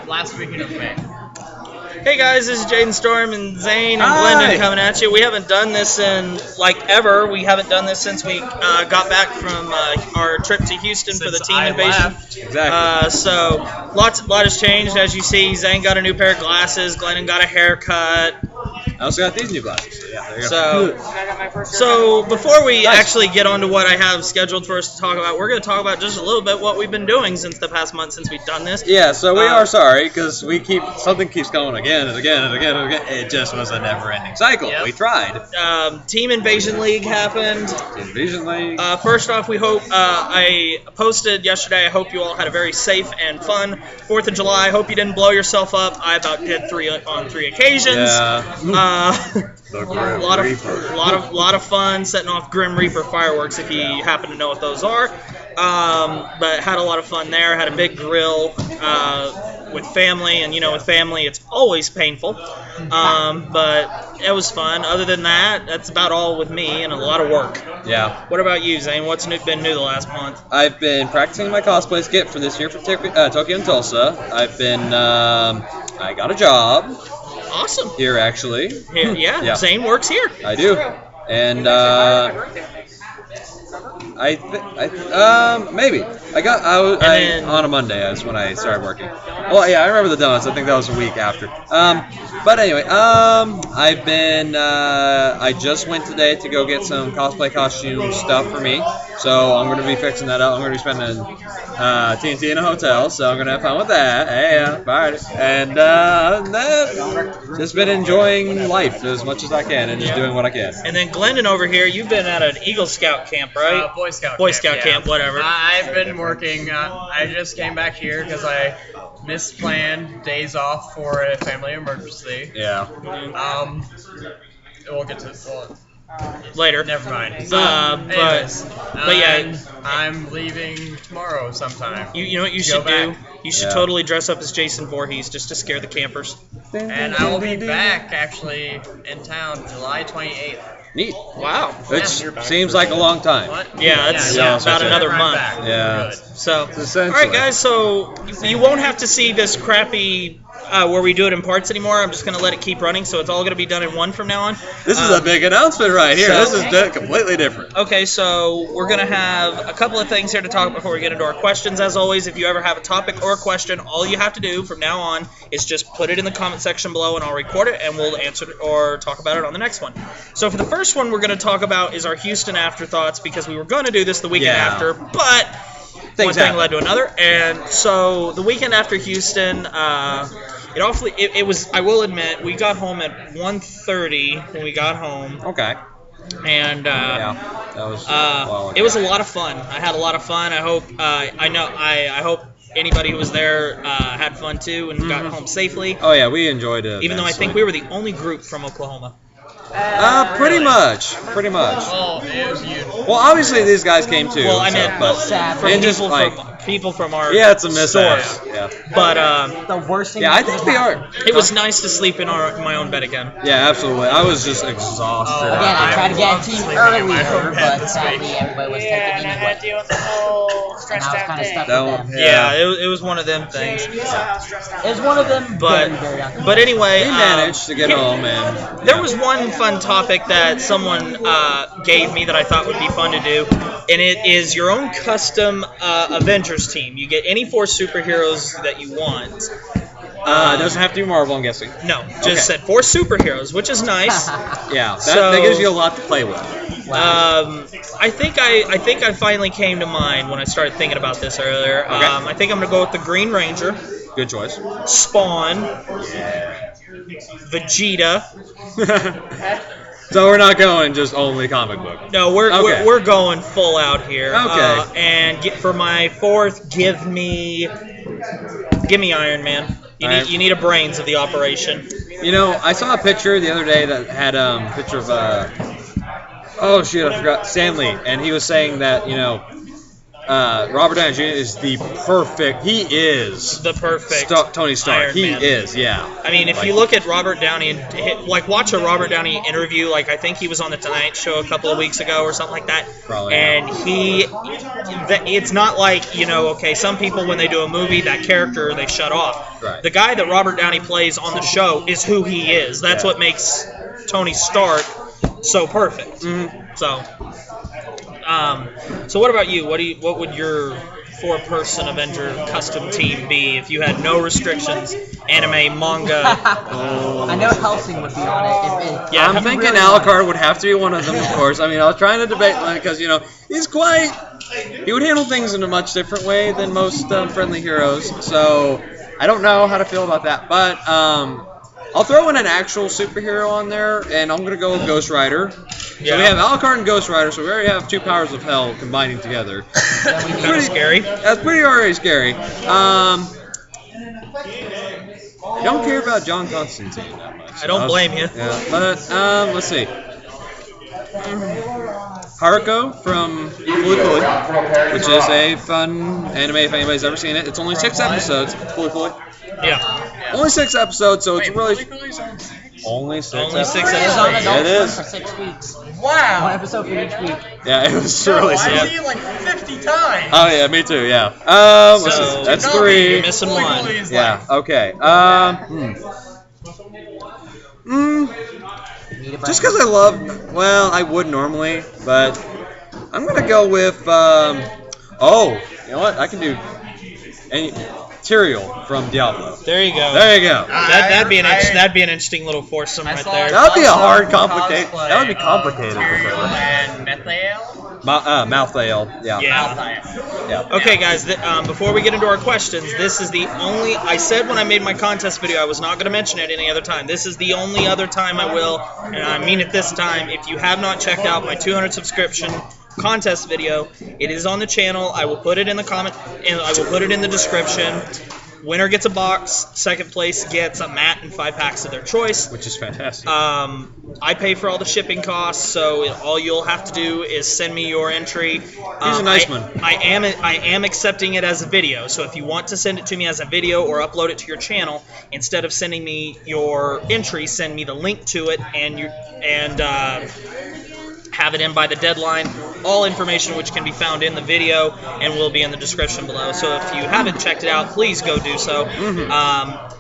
last weekend of May. Hey guys, this is Jaden, Storm, and Zane, and Glendon coming at you. We haven't done this in, ever. We haven't done this since we got back from our trip to Houston for the team invasion. Exactly. So, a lot has changed. As you see, Zane got a new pair of glasses. Glendon got a haircut. I also got these new glasses. Yeah, there you go. So before we actually get on to what I have scheduled for us to talk about, we're going to talk about just a little bit what we've been doing since the past month since we've done this. Yeah, so we are sorry because something keeps going again and again and again and again. It just was a never-ending cycle. Yep. We tried. Team Invasion League happened. Invasion League. First off, we hope I posted yesterday. I hope you all had a very safe and fun 4th of July. I hope you didn't blow yourself up. I about did on three occasions. Yeah. A lot of fun setting off Grim Reaper fireworks if you happen to know what those are. But had a lot of fun there. Had a big grill with family, and with family it's always painful. But it was fun. Other than that, that's about all with me and a lot of work. Yeah. What about you, Zane? What's been new the last month? I've been practicing my cosplay skit for this year for Tokyo and Tulsa. I've been I got a job. Awesome. Here, actually. Yeah. Zane works here. I do. And maybe on a Monday. That's when I started working. Well, yeah, I remember the donuts. I think that was a week after. But anyway, I've been. I just went today to go get some cosplay costume stuff for me. So I'm going to be fixing that up. I'm going to be spending TNT in a hotel. So I'm going to have fun with that. Hey, bye. And just been enjoying life as much as I can and just doing what I can. And then Glendon over here, you've been at an Eagle Scout camp, right? Boy Scout camp, whatever. I've been working. I just came back here because I misplanned days off for a family emergency. Yeah. We'll get to later. Never mind. But yeah, I'm leaving tomorrow sometime. You know what you should do? You should totally dress up as Jason Voorhees just to scare the campers. And I will be back actually in town July 28th. Neat. Wow. Which seems like a long time. What? Yeah, it's about another month. Yeah. So, all right, guys. So you won't have to see this crappy where we do it in parts anymore. I'm just going to let it keep running, so it's all going to be done in one from now on. This is a big announcement right here. This is completely different. Okay, so we're going to have a couple of things here to talk about before we get into our questions. As always, if you ever have a topic or a question, all you have to do from now on is just put it in the comment section below, and I'll record it, and we'll answer it or talk about it on the next one. So for the first one we're going to talk about is our Houston afterthoughts, because we were going to do this the weekend after, but one thing led to another. And so the weekend after Houston, it was, I will admit, we got home at 1:30 when we got home. Okay. And that was it was a lot of fun. I had a lot of fun. I hope I hope anybody who was there had fun too and got home safely. Oh yeah, we enjoyed it. Even though I think we were the only group from Oklahoma. Pretty much. Oh, it was you. Well, obviously these guys came too. Well, I meant people from our it's a mishap. source. Yeah. But the worst thing. Yeah, I think we are. It was nice to sleep in my own bed again. Yeah, absolutely. I was just exhausted. Again, I tried to get a team earlier, but sadly everybody was taking anyway. I had to deal with the whole And stressed I was out kind of day. stuck with them. Yeah, it was one of them things. You saw how stressed out It was one of them. But anyway, We managed to get home, and there was one fun topic that someone gave me that I thought would be fun to do, and it is your own custom Avengers team. You get any 4 superheroes that you want. It doesn't have to be Marvel, I'm guessing. No, just said 4 superheroes, which is nice. Yeah, that gives you a lot to play with. I think I finally came to mind when I started thinking about this earlier. Okay. I think I'm gonna go with the Green Ranger, Good choice. Spawn, Vegeta. So we're not going just only comic book. No, we're going full out here. Okay. And for my 4th, give me Iron Man. You need a brains of the operation. You know, I saw a picture the other day that had a picture of I forgot, Stanley, and he was saying that, Robert Downey Jr. is the perfect. He is The perfect Tony Stark. Iron He Man. is, yeah. I mean, if you look at Robert Downey and watch a Robert Downey interview, like I think he was on the Tonight Show a couple of weeks ago or something like that. Probably. And it's not like, okay, some people when they do a movie, that character they shut off. Right. The guy that Robert Downey plays on the show is who he is. That's what makes Tony Stark so perfect. Mm-hmm. So what about you? What would your 4-person Avenger custom team be if you had no restrictions? Anime, manga. I know Helsing would be on it. Yeah, I'm thinking Alucard would have to be one of them, of course. I mean, I was trying to debate because, he would handle things in a much different way than most friendly heroes. So I don't know how to feel about that. But I'll throw in an actual superhero on there, and I'm going to go with Ghost Rider. Yeah. So we have Alucard and Ghost Rider, so we already have 2 powers of hell combining together. Kind of scary. That's pretty already scary. I don't care about John Constantine that much. I don't blame you. Yeah, but let's see. Haruko from Fooly Cooly, which is a fun anime if anybody's ever seen it. It's only 6 episodes. Fooly Cooly. Yeah. Only 6 episodes, so it's really only 6 Only episodes. 6 It was on episodes. Adult It Swim is. for 6 weeks. Wow. 1 episode for each week. Yeah, it was really I've sad. seen it like 50 times. Oh yeah, me too. Yeah. Let's So, see. That's You're 3. missing Fooly one. Cooly is Yeah. like- Okay. Need a Just brain. because I love, I would normally, but I'm gonna go with. You know what? I can do any Tyrael from Diablo. There you go. There you go. That'd be an interesting little foursome right there. That would be a hard complicated. That would be complicated. Tyrael and Methael. Malthael. Yeah. Yeah. Yeah. Okay, guys. Before we get into our questions, this is the only. I said when I made my contest video I was not going to mention it any other time. This is the only other time I will, and I mean it this time. If you have not checked out my 200 subscription contest video, it is on the channel. I will put it in the comment, and I will put it in the description. Winner gets a box. Second place gets a mat and 5 packs of their choice. Which is fantastic. I pay for all the shipping costs, so all you'll have to do is send me your entry. He's a nice one. I am accepting it as a video, so if you want to send it to me as a video or upload it to your channel, instead of sending me your entry, send me the link to it and have it in by the deadline. All information which can be found in the video and will be in the description below. So if you haven't checked it out, please go do so.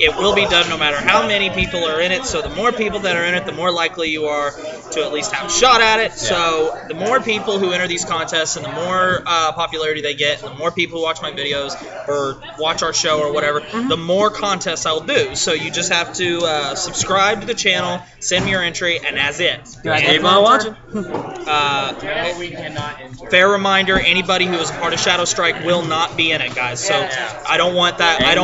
It will be done no matter how many people are in it. So the more people that are in it, the more likely you are to at least have a shot at it. So the more people who enter these contests and the more popularity they get, the more people who watch my videos or watch our show or whatever, the more contests I'll do. So you just have to subscribe to the channel, send me your entry, and that's it. Do I get Keep to on enter? watching. No, we cannot enter. Fair reminder: anybody who is a part of Shadow Strike will not be in it, guys. So I don't want that. I'm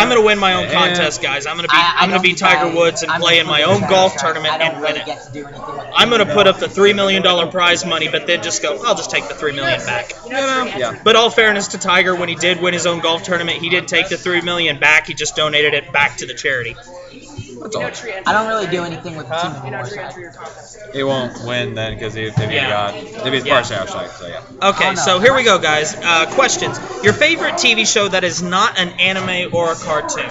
gonna win my own contest, guys. I'm gonna be Tiger Woods and play in my own golf tournament and win it. Get to do anything with I'm gonna put up the $3 million prize money, but then just go. I'll just take the $3 million back. Yeah. But all fairness to Tiger, when he did win his own golf tournament, he did take the $3 million back. He just donated it back to the charity. That's all. I don't really do anything with the team anymore. So. He won't win then because if he's part of Shadow Strike, so yeah. Okay, Oh, no. so here we go, guys. Questions. Your favorite TV show that is not an anime or a cartoon?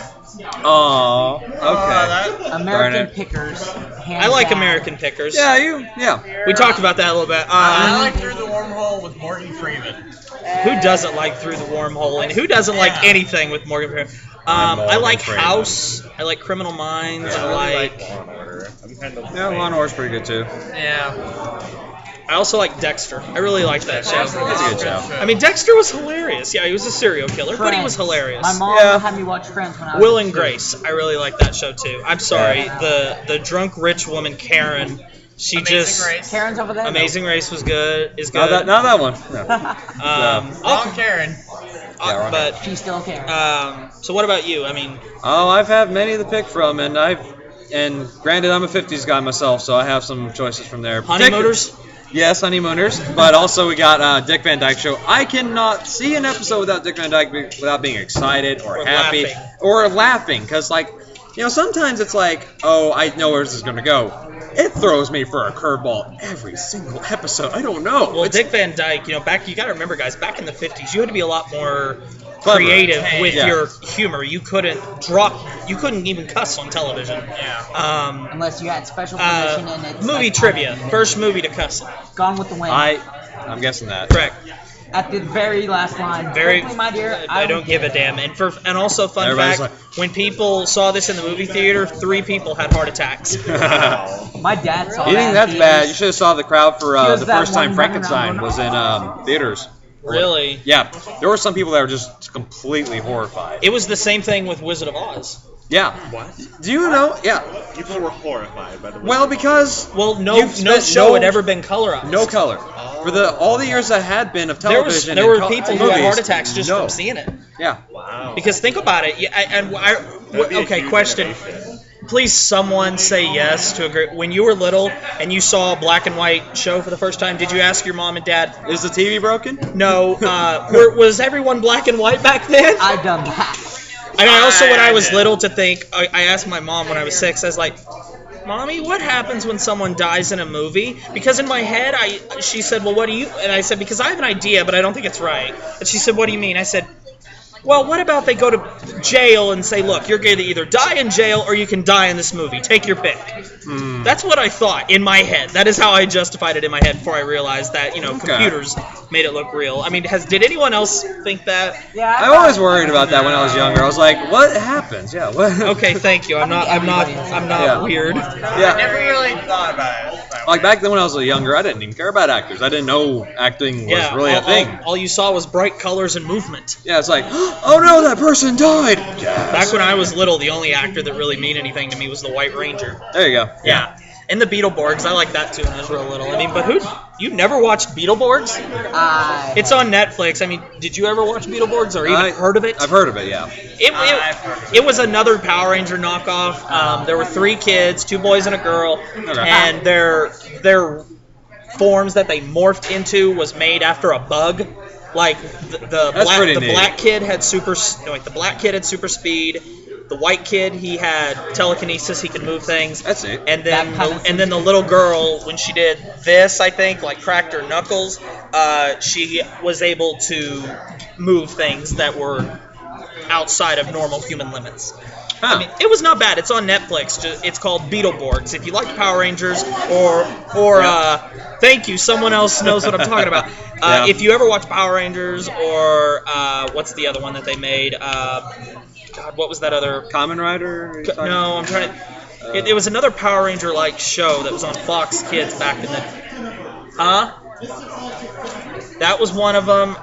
Oh, okay. That, American it. Pickers. I like American Pickers. Yeah. We talked about that a little bit. I like Through the Wormhole with Morgan Freeman. Who doesn't like Through the Wormhole, and who doesn't like anything with Morgan Freeman? I like House. I like Criminal Minds. I like. Law and Order. I'm kind of Yeah, Law and Order's pretty good too. Yeah. I also like Dexter. I really like that show. That's a good show. I mean, Dexter was hilarious. Yeah, he was a serial killer, but he was hilarious. My mom Yeah. had me watch Friends when I was Will a and kid. Grace. I really like that show too. I'm sorry, the drunk rich woman Karen. She Amazing just Race. Karen's over there. Amazing Race was good. Is Not good. that one. No. Wrong Karen. wrong. But She's still Karen. so what about you? I mean, Oh, I've had many to pick from, and granted, I'm a 50s guy myself, so I have some choices from there. Honeymooners. Yes, Honeymooners, but also we got Dick Van Dyke Show. I cannot see an episode without Dick Van Dyke without being excited or happy laughing. or laughing, because sometimes it's like, oh, I know where this is gonna go. it throws me for a curveball every single episode. I don't know. Well, Dick Van Dyke, you got to remember, guys, back in the 50s, you had to be a lot more Clever. creative with Yeah. your humor. You couldn't even cuss on television. Yeah. Unless you had special permission and it's Movie like, trivia. First movie to cuss. Gone with the Wind. I'm guessing that. Correct. At the very last line. Very. Quickly, my dear, I don't give a damn. And also, fun Everybody's fact: when people saw this in the movie theater, 3 people had heart attacks. My dad saw You that think in that's bad? You theaters. should have saw the crowd for Here's the that first time one Frankenstein running was in theaters. Really? Yeah, there were some people that were just completely horrified. It was the same thing with Wizard of Oz. Yeah. What? Do you know? Yeah. People were horrified by the way. Well, because Well, no You've spent show had ever been colorized. no color for all the years that had been of There was television. there and were people who movies, had heart attacks just no. from seeing it. Yeah. Wow. Because think about it. That'd be a Okay, huge question. innovation. Please, someone say yes to agree. When you were little and you saw a black and white show for the first time, did you ask your mom and dad? Is the TV broken? No. Was everyone black and white back then? I've done that. And I also, when I was did. little, I asked my mom when I was 6. I was like, "Mommy, what happens when someone dies in a movie?" Because in my head, she said, "Well, what do you?" And I said, "Because I have an idea, but I don't think it's right." And she said, "What do you mean?" I said, "Well, what about they go to jail and say, look, you're going to either die in jail or you can die in this movie. Take your pick." That's what I thought in my head. That is how I justified it in my head before I realized that, computers made it look real. I mean, did anyone else think that? Yeah, I always worried about that when I was younger. I was like, what happens? Yeah. What? Okay, thank you. I'm not Yeah. weird. I Yeah. never really thought about it. Like back then when I was younger, I didn't even care about actors. I didn't know acting was Yeah, really a thing. all you saw was bright colors and movement. Yeah, it's like, oh no, that person died. Yes. Back when I was little, the only actor that really meant anything to me was the White Ranger. There you go. Yeah. And the Beetleborgs, I like that too when I was real little. I mean, but you never watched Beetleborgs? It's on Netflix. I mean, did you ever watch Beetleborgs or even heard of it? I've heard of it, yeah. It was another Power Ranger knockoff. There were 3 kids, 2 boys and a girl, and their forms that they morphed into was made after a bug. Like the black kid had super speed. The white kid, he had telekinesis, he could move things. That's it. And then the little girl, when she did this, I think, like cracked her knuckles, she was able to move things that were outside of normal human limits. Huh. I mean, it was not bad. It's on Netflix. It's called Beetleborgs. If you like Power Rangers or thank you, someone else knows what I'm talking about. Yeah. If you ever watch Power Rangers or what's the other one that they made? God, what was that other? Kamen Rider? No, I'm trying to. It was another Power Ranger-like show that was on Fox Kids back in the. Huh? That was one of them.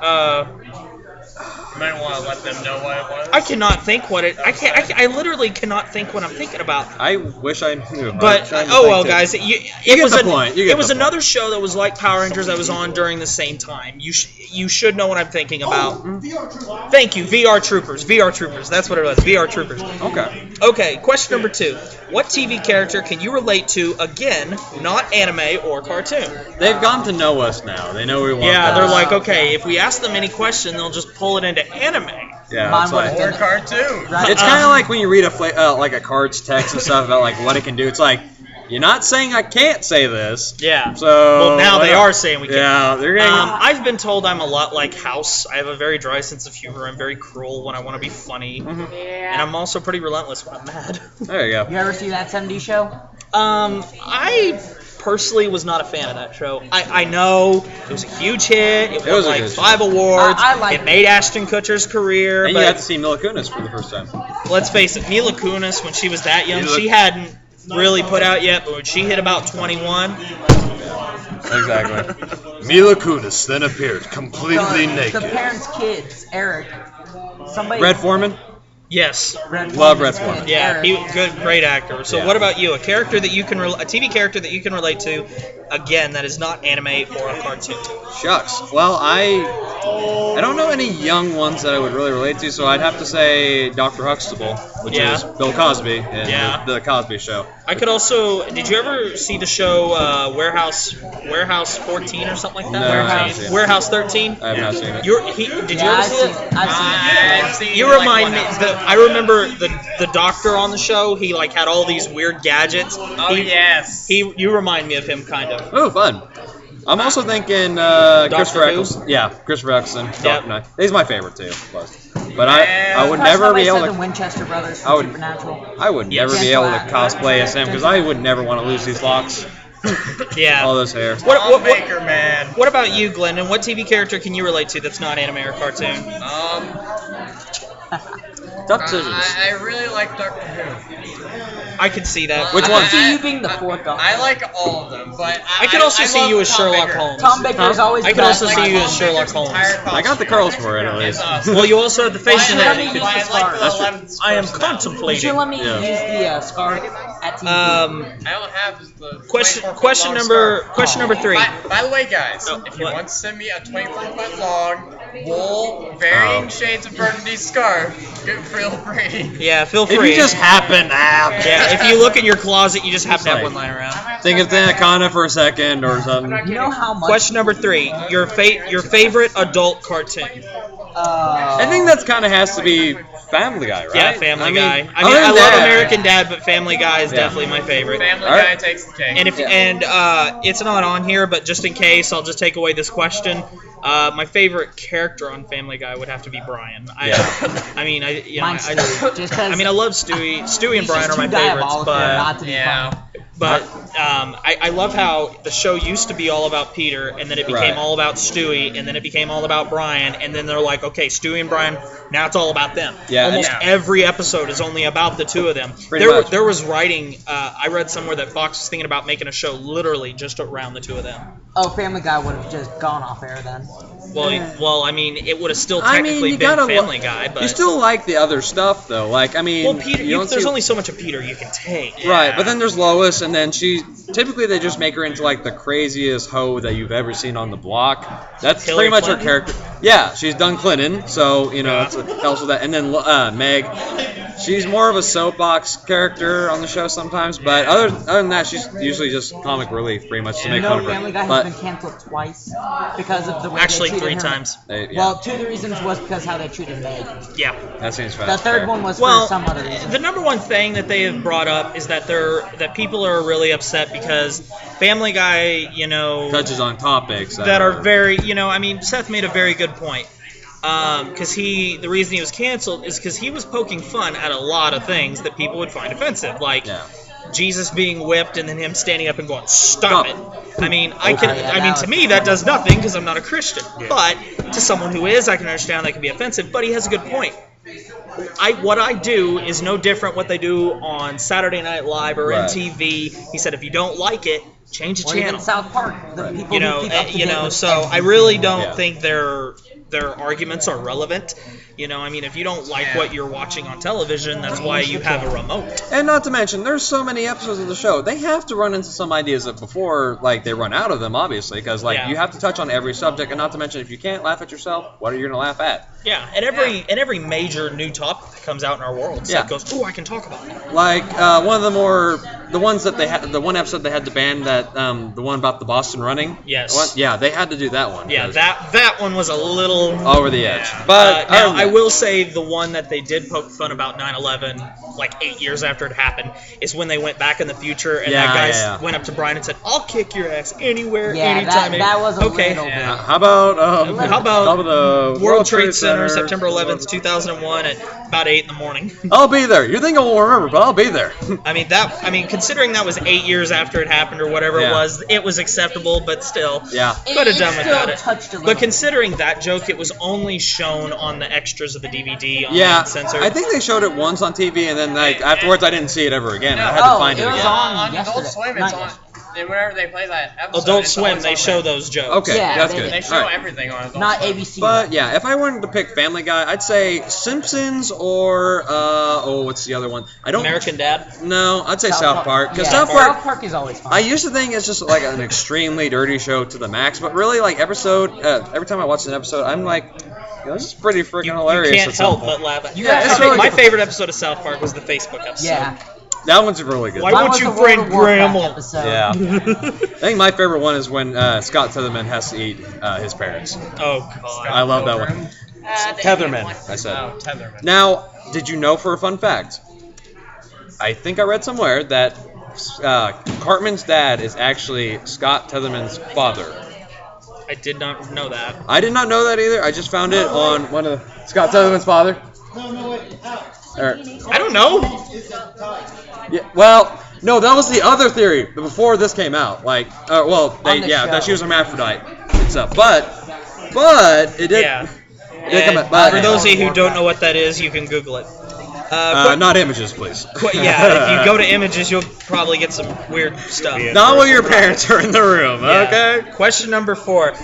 You might want to let them know what it was. I cannot think what it. I literally cannot think what I'm thinking about. I wish I knew. But guys, it was the point. You get it was the point. another show that was like Power Rangers that was on during the same time. You should know what I'm thinking about. Thank you, VR Troopers. VR Troopers. That's what it was. VR Troopers. Okay. Okay. Question number 2. What TV character can you relate to? Again, not anime or cartoon. They've gone to know us now. They know we want Yeah, that. they're like, okay, if we ask them any question, they'll just pull it into anime. Yeah, Mine it's like, would've Or cartoon. it's kind of like when you read like a card's text and stuff about like what it can do. It's like, you're not saying I can't say this. Yeah. So Well, now they are saying we can. Yeah, they're getting. I've been told I'm a lot like House. I have a very dry sense of humor. I'm very cruel when I want to be funny. And I'm also pretty relentless when I'm mad. There you go. You ever see that 70s show? I personally was not a fan of that show. I know it was a huge hit. It won was a like good 5 awards. I like it made Ashton Kutcher's career. And you but got to see Mila Kunis for the first time. let's face it, Mila Kunis, when she was that young, she hadn't really put out yet. But when she hit about 21, Exactly. Mila Kunis then appeared completely The parents' kids, Eric. Somebody. Red Foreman? yes. Love Red Foreman. Yeah, great actor. So Yeah. what about you? A character that you can a TV character that you can relate to, again, that is not anime or a cartoon. Shucks. Well, I don't know any young ones that I would really relate to, so I'd have to say Dr. Huxtable, which Yeah. is Bill Cosby in Yeah. the Cosby Show. I could also. Did you ever see the show Warehouse 14 or something like that? No, I haven't seen it. Warehouse 13. I have not seen it. Did you ever see it? I've seen it. You remind me. I remember the doctor on the show. He like had all these weird gadgets. Oh, yes. You remind me of him kind of. Oh, fun. I'm also thinking Christopher Who? Eccleston. Yeah, Christopher Eccleston. Yep. Dark Knight. He's my favorite too. But I would never be able The to. Winchester brothers I would- from Supernatural. I would never be able to cosplay as him because I would never want to lose these locks, Yeah. all those hair. What, Baker, man. what about you, Glenn? And what TV character can you relate to that's not anime or cartoon? Tough decisions. I really like Doctor Who. I could see that. Which I one? can see you being the fourth Doctor. I like all of them, but I could also see love you as Tom Sherlock Baker. Holmes. Tom Baker's always I the could best. also see you as Sherlock Holmes. I got the curls for it at least. Well, you also have the face Why in don't it. you You use could- the scar? I am You should contemplating. let me Yeah. use the scar at TV. I don't have the Question 24-foot number long 3. scar. By the way, guys, Oh, if you what? want to send me a 24-foot long, wool, varying shades of burgundy scarf, feel free. Yeah, feel If free. you just happen to have, Yeah, if you look in your closet, you just happen to have Like- one lying around. think of Anaconda for a second or something. You know how much? Question number 3. Your favorite adult cartoon. I think that's kind of has to be Family Guy, right? Yeah, Family Guy. I mean, other I than love that- American Dad, but Family Guy is Yeah. definitely my favorite. Family All right. Guy takes the cake. And it's not on here, but just in case, I'll just take away this question. My favorite character on Family Guy would have to be Brian. Mine's Stewie, just 'cause I mean, I love Stewie. Stewie and Brian are my favorites, but yeah. I love how the show used to be all about Peter, and then it became Right. all about Stewie, and then it became all about Brian, and then they're like, okay, Stewie and Brian, now it's all about them. Yeah, Almost yeah. every episode is only about the two of them. Pretty much. There was writing. I read somewhere that Fox was thinking about making a show literally just around the two of them. Oh, Family Guy would have just gone off air then. Well, I mean, it would have still I mean, technically you been gotta Family Guy, but You still like the other stuff though. Like, I mean, well, Peter, you don't there's see- only so much of Peter you can take. Right, but then there's Lois, and then typically they just make her into like the craziest hoe that you've ever seen on the block. That's Hillary pretty much Clinton? her character. Yeah, she's done Clinton, so you know it helps with that. And then Meg, she's more of a soapbox character on the show sometimes, but other than that, she's usually just comic relief, pretty much to make fun of Family Guy her. has But been canceled twice because of the way Actually, they 3 treated her. times. yeah, Well, two of the reasons was because how they treated Meg. Yeah. that seems fast. The third fair. one was Well, for some other reason. the number one thing that they have brought up is that people are really upset because Family Guy, touches on topics that are very, I mean, Seth made a very good point. Because the reason he was canceled is because he was poking fun at a lot of things that people would find offensive, like Yeah. Jesus being whipped and then him standing up and going, "Stop it!" I mean, that to was- me that does nothing because I'm not a Christian. But to someone who is, I can understand that can be offensive. But he has a good point. What I do is no different what they do on Saturday Night Live or Right. MTV. He said, if you don't like it, change the Or channel. even South Park. The people who keep up to date with So everything. I really don't Yeah. think their arguments are relevant. I mean, if you don't like what you're watching on television, that's why you have a remote. And not to mention, there's so many episodes of the show. They have to run into some ideas that before, like, they run out of them, obviously, because, like, Yeah. you have to touch on every subject. And not to mention, if you can't laugh at yourself, what are you going to laugh at? Yeah, and every major new topic that comes out in our world, Yeah. Seth goes, "Oh, I can talk about it." Like one of the ones that they had, the one episode they had to ban that, the one about the Boston running. Yes. Yeah, they had to do that one. Yeah, 'cause that one was a little over the edge. But now I will say the one that they did poke fun about 9/11, like 8 years after it happened, is when they went back in the future and that guy went up to Brian and said, "I'll kick your ass anywhere, Yeah, anytime." that was a okay. little bit. How about top of the World Trade Center, September 11th, 2001, at about 8 in the morning. I'll be there. You think I won't remember, but I'll be there. I mean, considering that was 8 years after it happened or whatever it was acceptable, but still, Yeah. could have done It without still it. touched a little But bit. considering that joke, it was only shown on the extras of the DVD. Yeah, Uncensored. I think they showed it once on TV, and then afterwards I didn't see it ever again. I had to Oh, find it it was again. on Adult yesterday. Swim, Not it's on. yesterday. Whenever they play that episode, Adult it's Swim, always they on show there. those jokes. Okay, Yeah, that's they good. did. They show All right. everything on Adult Not Swim. ABC. But yeah, if I wanted to pick Family Guy, I'd say Simpsons or what's the other one? I don't. American Dad. No, I'd say South Park because Yeah, South Park. South Park is always fun. I used to think it's just like an extremely dirty show to the max, but really, like every time I watch an episode, I'm like, this is pretty freaking hilarious. You can't at some help point. but laugh. Yeah, it's really my good. favorite episode of South Park was the Facebook episode. Yeah. That one's really good. Why Mine would was you the World bring of Warcraft Grandma? episode. Yeah. I think my favorite one is when Scott Tetherman has to eat his parents. Oh God. I love that one. The Tetherman, Indian one. I said. Oh, Tetherman. Now, did you know for a fun fact? I think I read somewhere that Cartman's dad is actually Scott Tetherman's father. I did not know that. I did not know that either. I just found it on one of Scott Tetherman's father. I don't know. Yeah, well, no, that was the other theory before this came out. Like, On the show. that she was a hermaphrodite and stuff. But it did. Yeah. It did come And out. But, for those of you who don't know what that is, you can Google it. not images, please. Yeah, if you go to images, you'll probably get some weird stuff. Not when your parents are in the room, Yeah. okay? Question number 4.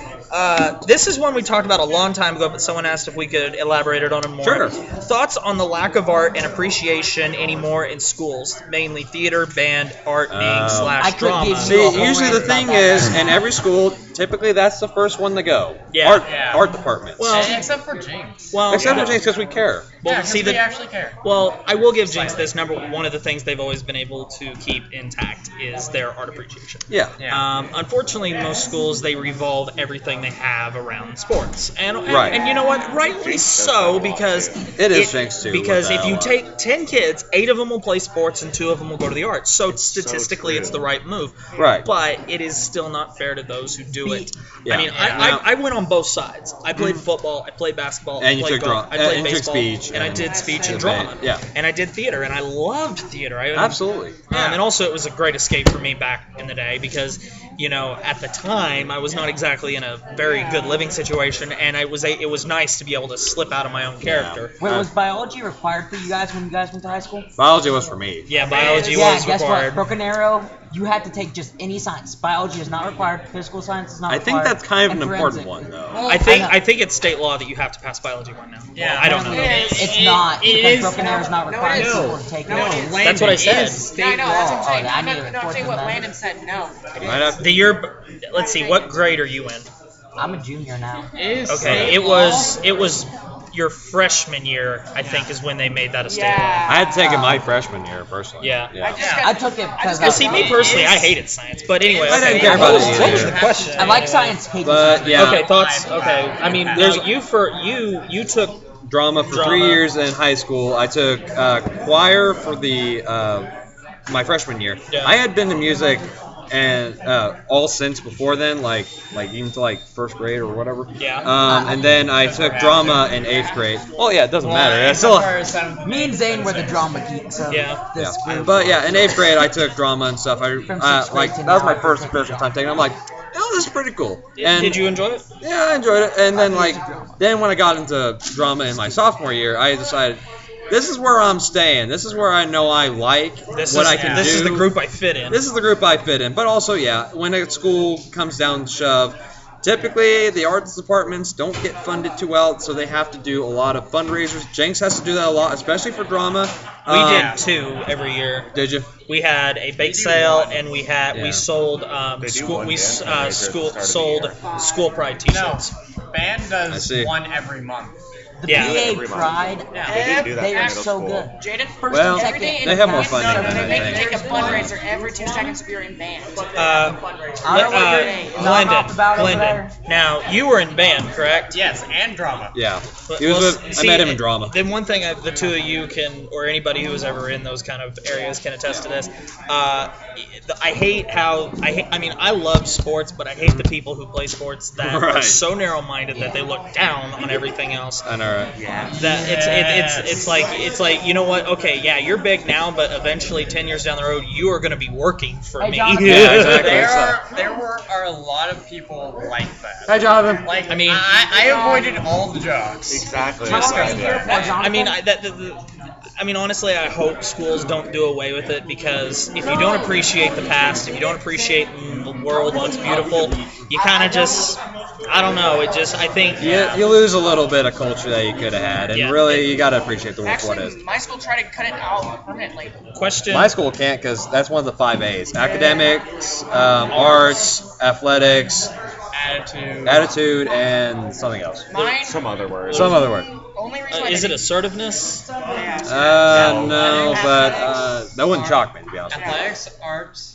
This is one we talked about a long time ago, but someone asked if we could elaborate on it more. Sure. Thoughts on the lack of art and appreciation anymore in schools, mainly theater, band, art being I / could drama. give See, you a whole usually the rant about thing that. is, in every school, typically that's the first one to go. Yeah. Art department. Well, Except for Jinx. well, Except for James, because we care. well, Yeah, 'cause see we the actually care. Well, I will give Jinx this. One of the things they've always been able to keep intact is their art appreciation. Yeah. Yeah. Unfortunately, most schools they revolve everything they have around sports, and Right. and you know what? Rightly so, because It is Jinx, too, Because with if that you a lot. take 10 kids, 8 of them will play sports and 2 of them will go to the arts. So statistically, true. it's the right move. Right. But it is still not fair to those who do it. Yeah. I mean, Yeah. I went on both sides. I played football, I played basketball, And I you played took golf, dra- I played and you took baseball, speech and I and did speech and debate. drama. Yeah. And I did theater, and I loved theater. Absolutely. And also, it was a great escape for me back in the day because, you know, at the time, I was not exactly in a very good living situation, and it was nice to be able to slip out of my own character. Wait, was biology required for you guys when you guys went to high school? Biology was for me. Yeah, biology Yeah, was guess required. what? Broken Arrow, you had to take just any science. Biology is not required. Physical science is not I required. think that's kind of and an important forensic. one, though. Well, I think it's state law that you have to pass biology right now. Yeah. I don't know. It is. It's not, It because is. Broken Arrow is not No, required it is. people to take No, it. it is. That's what I said. No, I know, that's what I'm saying. Oh, I I'm need not to saying report what them Landon said. No, it Might is. have- The year, let's see, what grade are you in? I'm a junior now. Okay, it was your freshman year, I think, is when they made that a state law. Yeah. I had to take it my freshman year, personally. Yeah. I just Yeah. got, I took it because Well, see, me personally, I hated science, but anyway. I didn't okay. care about What it was- What was either. the question? I like science, hate But, science. yeah. Okay, thoughts. Okay, I mean, There's- now you took Drama for Drama. 3 years in high school. I took choir for my freshman year. Yeah. I had been to music and all since before then, like even to like first grade or whatever. Yeah. And then I took drama in 8th grade. Oh yeah, it doesn't matter. It's still. Me and Zane were the drama geeks of Yeah. this Yeah. group. But yeah, in 8th grade I took drama and stuff. From 6th grade Like to that was now, my first I official time taking it. I'm like, oh, this is pretty cool. And Did you enjoy it? yeah, I enjoyed it. And then then when I got into drama in my sophomore year, I decided this is where I'm staying. This is where I know I like what I can do. This is the group I fit in. This is the group I fit in. But also, yeah, when a school comes down to shove, typically the arts departments don't get funded too well, so they have to do a lot of fundraisers. Jenks has to do that a lot, especially for drama. We did 2 every year. Did you? We had a bake sale, and we Yeah. sold They do school. one, We yeah. sold school pride No, T-shirts. band I does see. one every month. The Yeah. PA Every month. Pride, Yeah. They do that they in are middle so school. good. Jaden, First Well, and every second. day in they have more band, funding no, than they anything. make a fundraiser every 2 seconds if you're in band. I don't know what you're not off about over there. Now you were in band, correct? Yes, and drama. Yeah. But- He was well, with, see, I met him in drama. Then one thing the 2 of you can, or anybody who was ever in those kind of areas can attest to this. I hate how I mean I love sports, but I hate the people who play sports that are Right. so narrow-minded that they look down on everything else. I know, right? That it's like you know what? Okay, yeah, you're big now, but eventually 10 years down the road, you are going to be working for Hey, me. Jonathan. Yeah, exactly. There are a lot of people like that. Hi, Jonathan. Like, I mean- I avoided all the jokes. Exactly. How long That's are you here right. for, Jonathan? I mean, I mean, honestly, I hope schools don't do away with it because if you don't appreciate the past, if you don't appreciate the world what's beautiful, you kind of just, I don't know. It just, I think. You lose a little bit of culture that you could have had, and Yeah. really you got to appreciate the world for what it Actually, is. my school tried to cut it out permanently. Question. My school can't because that's one of the 5 A's: academics, arts, athletics, Attitude. attitude, and something else. Mine, Some other words. Some other word. only reason why Is it assertiveness? No, but that wouldn't shock me, to be honest. Athletics, arts,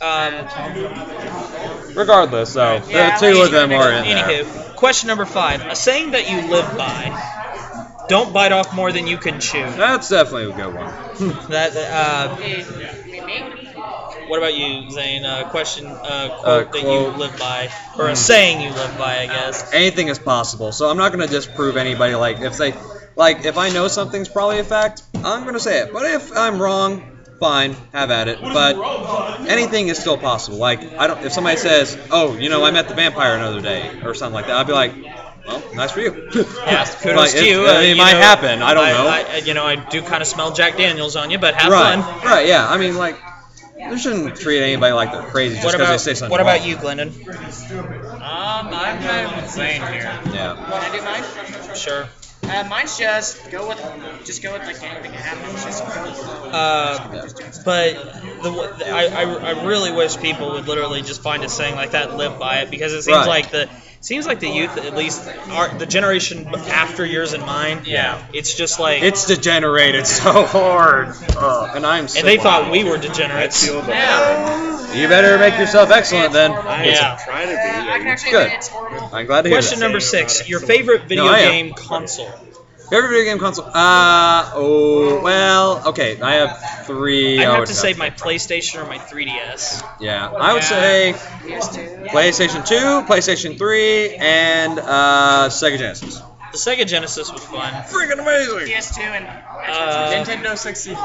Regardless, so Yeah, the two of them are in there. Anywho, question number 5. A saying that you live by. Don't bite off more than you can chew. That's definitely a good one. What about you, Zane? Quote that you quote. live by, or a saying you live by, I guess. Anything is possible, so I'm not gonna disprove anybody. If I know something's probably a fact, I'm gonna say it. But if I'm wrong, fine, have at it. But anything is still possible. Like if somebody says, "Oh, I met the vampire another day," or something like that, I'd be like, "Well, nice for you." Yes, kudos to you. It might happen. I don't know. I do kind of smell Jack Daniels on you, but have Right. fun. Right. Yeah. I mean, you shouldn't treat anybody like they're crazy just because they say something. What wrong. about you, Glendon? I'm kind of with Zane here. Yeah. Want to do mine? Sure. Mine's just go with like anything that happens. Just go with the flow. But I really wish people would literally just find a saying like that and live by it, because it seems like the youth, at least the generation after yours and mine. Yeah. It's just like It's degenerated so hard, and I'm. and they thought we were degenerates. You better make yourself excellent then. Yeah. Try to be. I can actually Good. admit it's horrible. I'm glad to hear Question that. number 6. Your favorite video I am. game console? Favorite video game console? Okay, I have 3. I I have would to say my PlayStation or my 3DS. Yeah, I would say PS2. PlayStation 2, PlayStation 3, and Sega Genesis. The Sega Genesis was fun. Freaking amazing! PS2 and Nintendo 64.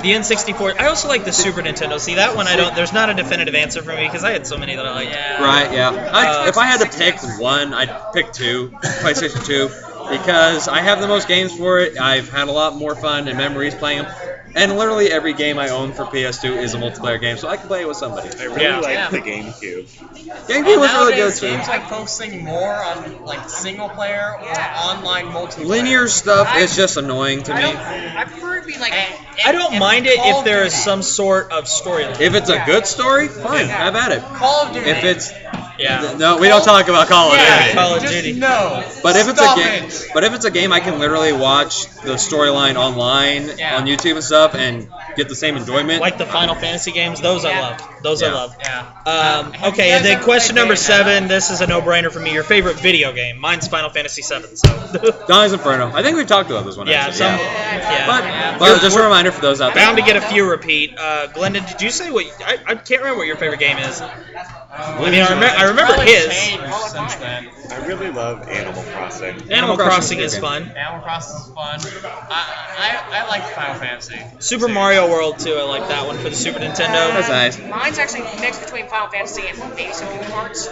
The N64. I also like the Super Nintendo. See, that one there's not a definitive answer for me because I had so many that I liked. Right, yeah. If I had to pick one, I'd pick 2, PlayStation 2, because I have the most games for it. I've had a lot more fun and memories playing them. And literally every game I own for PS2 is a multiplayer game, so I can play it with somebody. I really like the GameCube. GameCube was really good Nowadays, too. games like focusing more on single player or online multiplayer. Linear stuff is just annoying to me. I prefer to be like. I don't mind it if there is some sort of storyline. If it's a good story, fine, have at it. Call of Duty. If it's Yeah. no, we don't talk about Call of Duty. Call of just Duty. No. But if it's Stop a game, it. but if it's a game, I can literally watch the storyline online Yeah. on YouTube and stuff and get the same enjoyment. Like the Final Fantasy games, those I love. Those I Yeah. love. Yeah. Okay, and then question number 7. This is a no-brainer for me. Your favorite video game? Mine's Final Fantasy 7. So. Dante's Inferno. I think we've talked about this one. Yeah. actually. Yeah. But just a reminder for those out there. Bound to get a few repeat. Glendon, did you say what? I can't remember what your favorite game is. I mean, I remember Probably his. changed since then. I really love Animal Crossing. Animal Crossing is fun. Animal Crossing is fun. I like Final Fantasy. Super Mario World too. I like that one for the Super Nintendo. That's nice. Mine's actually mixed between Final Fantasy and maybe some Kingdom Hearts.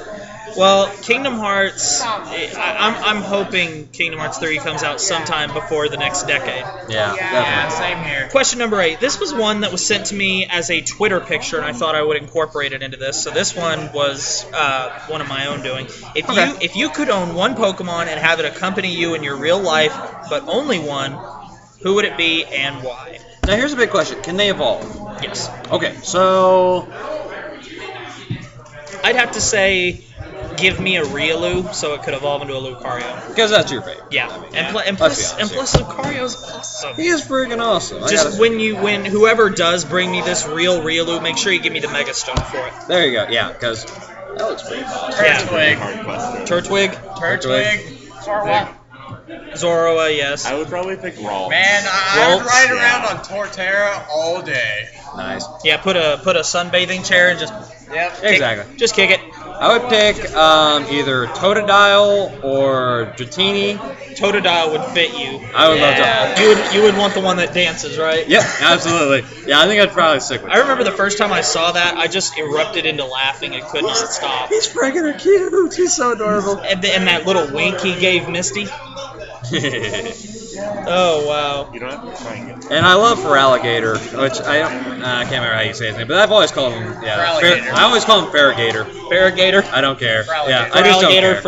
Well, Kingdom Hearts. I'm hoping Kingdom Hearts 3 comes out sometime before the next decade. Yeah, Yeah, definitely. same here. Question number 8. This was one that was sent to me as a Twitter picture, and I thought I would incorporate it into this. So this one was one of my own doing. If you could own one Pokemon and have it accompany you in your real life, but only one, who would it be and why? Now here's a big question: can they evolve? Yes. Okay, so I'd have to say, give me a Riolu so it could evolve into a Lucario. because that's your favorite. Yeah, I mean, and let's be plus honest Lucario's awesome. he is freaking awesome. Just when whoever does bring me this real Riolu, make sure you give me the Mega Stone for it. There you go. Yeah, because that looks pretty awesome. Yeah. Turtwig. Hard question. Turtwig, Turtwig. Zorua. Zoroa, yes. I would probably pick Raw. Man, I would Rolls, ride yeah. around on Torterra all day. Nice. Yeah, put a sunbathing chair and just Yep. Exactly. just kick it. I would pick either Totodile or Dratini. Totodile would fit you. I would Yeah. love to. You would want the one that dances, right? Yep, absolutely. Yeah, I think I'd probably stick with I remember the first time I saw that, I just erupted into laughing and could not stop. He's freaking cute. He's so adorable. And that little wink he gave Misty. Oh wow. You don't have to try and get And I love Feraligatr, which I can't remember how you say his name, but I've always called him. Yeah, Feraligatr. I always call him Farragator. Farragator. I don't care. Feraligatr. Yeah, For I just don't alligator, care.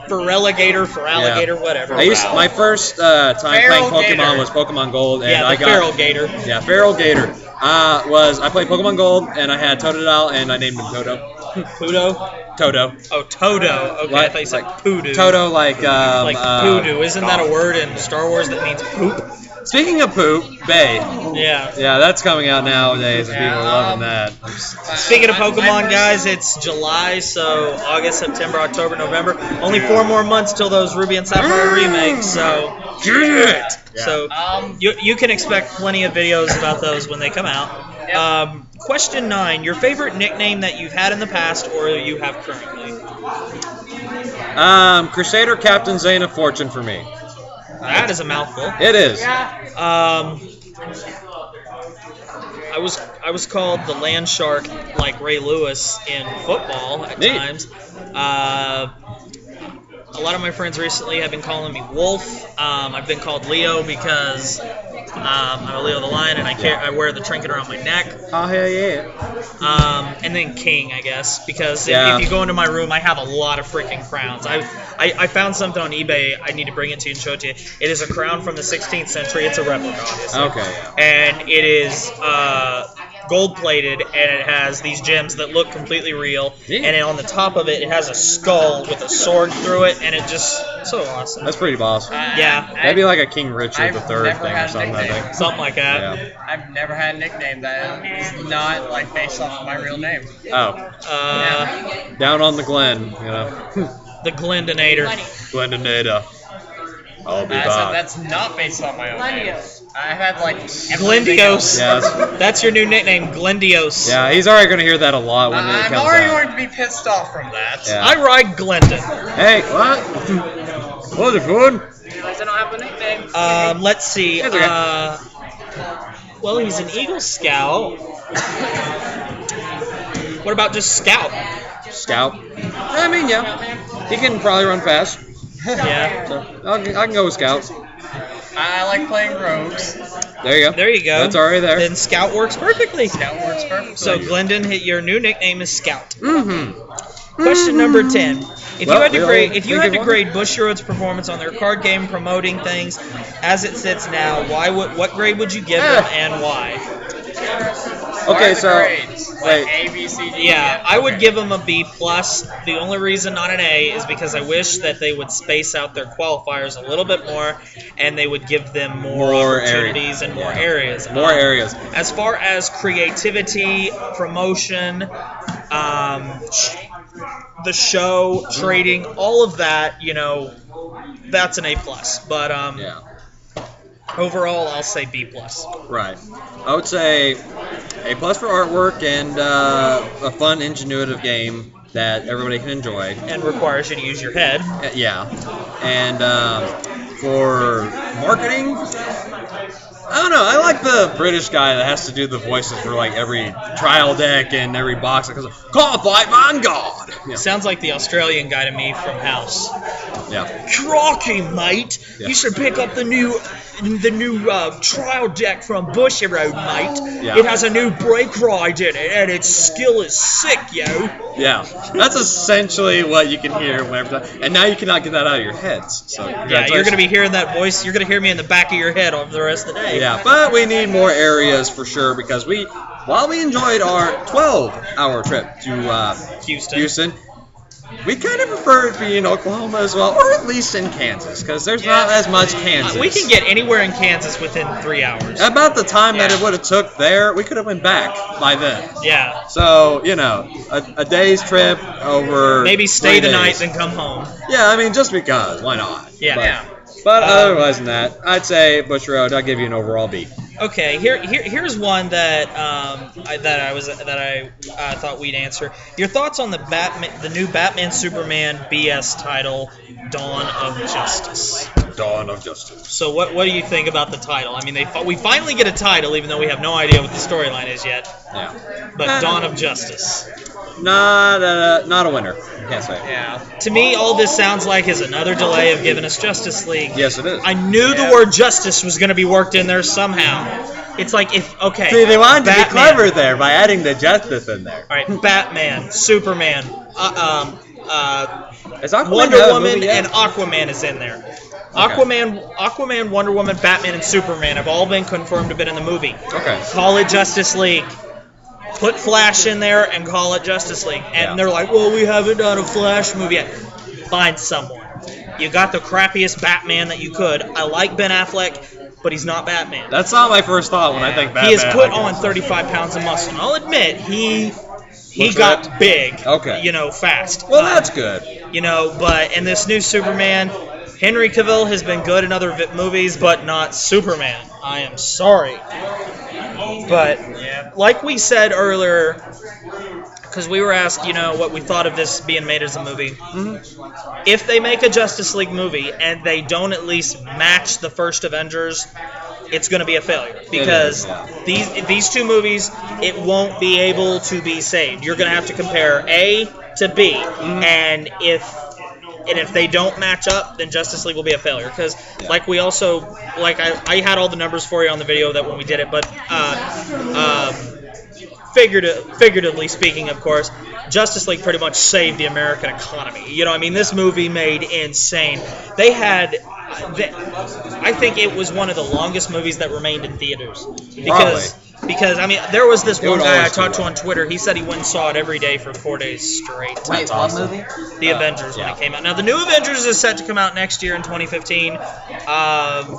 for alligator, for alligator, whatever. My first time playing Feral Pokemon Gator. was Pokemon Gold, and Yeah, I the got feral gator. yeah Feral Gator. I played Pokemon Gold, and I had Totodile, and I named him Toto. Pudo? Toto. Oh, Todo. Okay, I thought you said Poodoo. Toto, like Like Poodoo. Isn't that a word in Star Wars that means poop? Speaking of poop, Bay. Yeah. Yeah, that's coming out nowadays, and people are loving that. Speaking of Pokemon, guys, it's July, so August, September, October, November. Only 4 more months till those Ruby and Sapphire remakes, so... Get it! So you can expect plenty of videos about those when they come out. Question 9. Your favorite nickname that you've had in the past or you have currently? Crusader Captain Zane of Fortune for me. That is a mouthful. It is. I was called the land shark like Ray Lewis in football at Neat. times. A lot of my friends recently have been calling me Wolf. I've been called Leo because I'm a Leo the Lion and I wear the trinket around my neck. Oh, hell yeah. And then King, I guess, because Yeah. if you go into my room, I have a lot of freaking crowns. I found something on eBay. I need to bring it to you and show it to you. It is a crown from the 16th century. It's a replica, obviously. Okay. And it is gold-plated, and it has these gems that look completely real. Neat. And on the top of it, it has a skull with a sword through it, and it just so awesome. That's pretty boss. Yeah, Maybe like a King Richard I've III never thing or had a something, I nickname. think. something like that. Yeah. I've never had a nickname that is not like based off of my real name. Oh. Down on the Glen, you know. The Glendinator. Glendinator. I'll be back. That's not based on my own name. I've had like everything Glendios. else. Yeah, That's your new nickname, Glendios. yeah, he's already going to hear that a lot when it I'm comes already out. going to be pissed off from that. Yeah. I ride Glendon. Hey, what? What's it, food? I don't have a nickname. Let's see. It's okay. Well, he's an Eagle Scout. What about just Scout? Scout. I mean, yeah. He can probably run fast. Yeah. So I can go with Scout. I like playing rogues. There you go. There you go. That's already there. Then Scout works perfectly. Scout works perfectly. So, Glendon, your new nickname is Scout. Mm-hmm. Question number 10. If Well, you had to we grade, all if you think had of to one. grade Bushiroad's performance on their card game promoting things as it sits now, what grade would you give them and why? Okay, What are the so grades? wait. Like A, B, C, D. Yeah, F? I would Okay. give them a B+. The only reason not an A is because I wish that they would space out their qualifiers a little bit more, and they would give them more opportunities and more areas. More areas. As far as creativity, promotion, the show, trading, all of that, that's an A+. But Yeah. overall, I'll say B+. Right. I would say A+ for artwork and a fun, ingenuitive game that everybody can enjoy. And requires you to use your head. Yeah. And for marketing, I don't know. I like the British guy that has to do the voices for like every trial deck and every box. Because call fight Vanguard. Yeah. Sounds like the Australian guy to me from House. Yeah. Crocky, mate. Yeah. You should pick up the new trial deck from Bushiroad, mate. Yeah. It has a new brake ride in it, and its skill is sick, yo. Yeah. That's essentially what you can hear whenever. And now you cannot get that out of your heads. So Yeah, you're gonna be hearing that voice. You're gonna hear me in the back of your head over the rest of the day. Yeah, but we need more areas for sure because while we enjoyed our 12-hour trip to Houston, we kind of prefer it to be in Oklahoma as well, or at least in Kansas, because there's not as much Kansas. We can get anywhere in Kansas within 3 hours. About the time that it would have took there, we could have went back by then. Yeah. So, a day's trip over Maybe stay 3 the night, days. then come home. Yeah, I mean, just because. Why not? Yeah. But otherwise than that, I'd say Bushiroad, I'll give you an overall B. Okay, here's one that I thought we'd answer. Your thoughts on the new Batman Superman BS title, Dawn of Justice. Dawn of Justice. So what do you think about the title? I mean, we finally get a title, even though we have no idea what the storyline is yet. Yeah. But Dawn of Justice. Not a winner. Can't say. Yeah. To me, all this sounds like is another delay of giving us Justice League. Yes, it is. I knew the word justice was going to be worked in there somehow. It's like See, they wanted to be Batman. clever there by adding the justice in there. All right, Batman, Superman, Is Aquaman Wonder have a Woman, movie yet? and Aquaman is in there. Aquaman, Wonder Woman, Batman, and Superman have all been confirmed to be in the movie. Okay. Call it Justice League. Put Flash in there and call it Justice League. And Yeah. they're like, well, we haven't done a Flash movie yet. Find someone. You got the crappiest Batman that you could. I like Ben Affleck, but he's not Batman. That's not my first thought when I think Batman. He has put I on guess. 35 pounds of muscle. And I'll admit, he Looks got ripped. big. Okay. Fast. Well, that's good. But in this new Superman, Henry Cavill has been good in other movies, but not Superman. I am sorry. But like we said earlier, because we were asked, what we thought of this being made as a movie. Mm-hmm. If they make a Justice League movie and they don't at least match the first Avengers, it's going to be a failure. Because these two movies, it won't be able to be saved. You're going to have to compare A to B. Mm-hmm. And if they don't match up, then Justice League will be a failure. Because, like we also, I had all the numbers for you on the video that when we did it, but figuratively speaking, of course, Justice League pretty much saved the American economy. This movie made insane. They had, I think it was one of the longest movies that remained in theaters. Because there was this one guy I talked to on Twitter. He said he went and saw it every day for 4 days straight. Wait, what movie? The Avengers when it came out. Now the new Avengers is set to come out next year in 2015,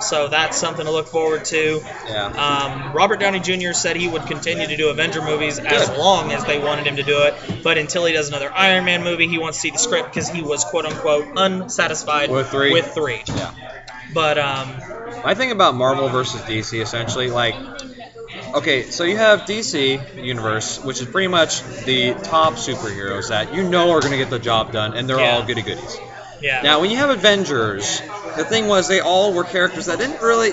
so that's something to look forward to. Yeah. Robert Downey Jr. said he would continue to do Avenger movies as long as they wanted him to do it, but until he does another Iron Man movie, he wants to see the script because he was quote unquote unsatisfied With three. Yeah. But My thing about Marvel versus DC, essentially, okay, so you have DC Universe, which is pretty much the top superheroes that are going to get the job done, and they're all goody-goodies. yeah. Now, when you have Avengers, the thing was they all were characters that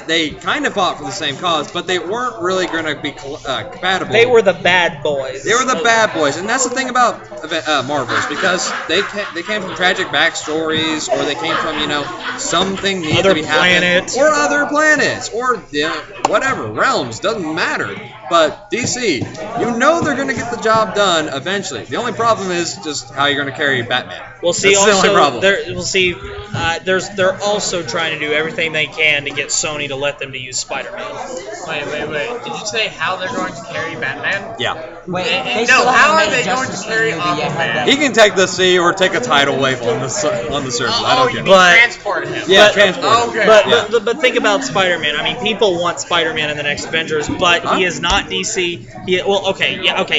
they kind of fought for the same cause, but they weren't really going to be compatible. They were the bad boys. They were the bad boys, and that's the thing about Marvels, because they came from tragic backstories, or they came from something needed Other to be happening, planets. or other planets, or whatever realms, doesn't matter. But DC, they're going to get the job done eventually. The only problem is just how you're going to carry Batman. We'll see. That's the only problem. They're also trying to do everything they can to get Sony to let them to use Spider-Man. Wait. Did you say how they're going to carry Batman? Yeah. Wait, And they no, still how haven't are made they a going to Justice carry League movie yet, have Aquaman? they? He can take the sea or take a tidal wave on the surface. I don't care. But- transport him. Yeah, transport. Okay. But think about Spider-Man. I mean, people want Spider-Man in the next Avengers, but he is not DC.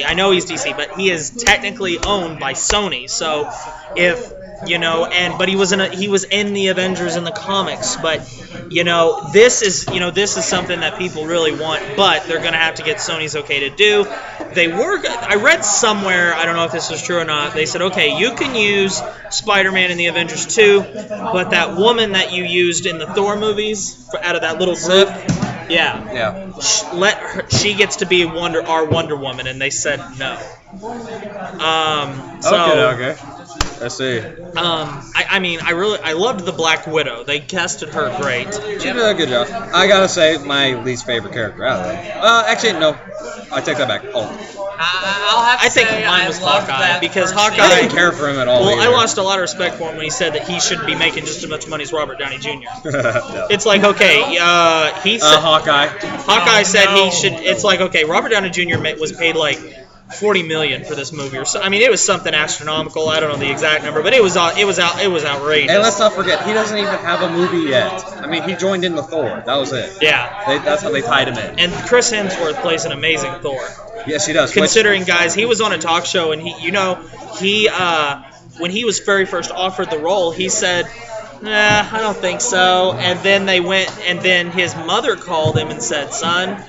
I know he's DC, but he is technically owned by Sony. So if but he was in the Avengers in the comics. But this is something that people really want, but they're gonna have to get Sony's okay to do. I read somewhere, I don't know if this is true or not. They said, okay, you can use Spider-Man in the Avengers 2, but that woman that you used in the Thor movies out of that little group, Yeah. she gets to be our Wonder Woman, and they said no. Okay. Let's see. I loved the Black Widow. They casted her great. She did a good job. I gotta say, my least favorite character out of them. Actually, no. I take that back. Oh, I'll have to I think say mine was I loved Hawkeye, that because first Hawkeye- I didn't care for him at all. Well, I either. lost a lot of respect for him when he said that he shouldn't be making just as much money as Robert Downey Jr. No. It's like, okay, he said Hawkeye. Hawkeye said he should. It's like, okay, Robert Downey Jr. was paid like $40 million for this movie, or so. I mean, it was something astronomical. I don't know the exact number, but it was outrageous. And let's not forget, he doesn't even have a movie yet. I mean, he joined in the Thor. That was it. Yeah. That's how they tied him in. And Chris Hemsworth plays an amazing Thor. Yes, he does. Considering, guys, he was on a talk show, and he when he was very first offered the role, he said, "Nah, I don't think so." And then then his mother called him and said, "Son,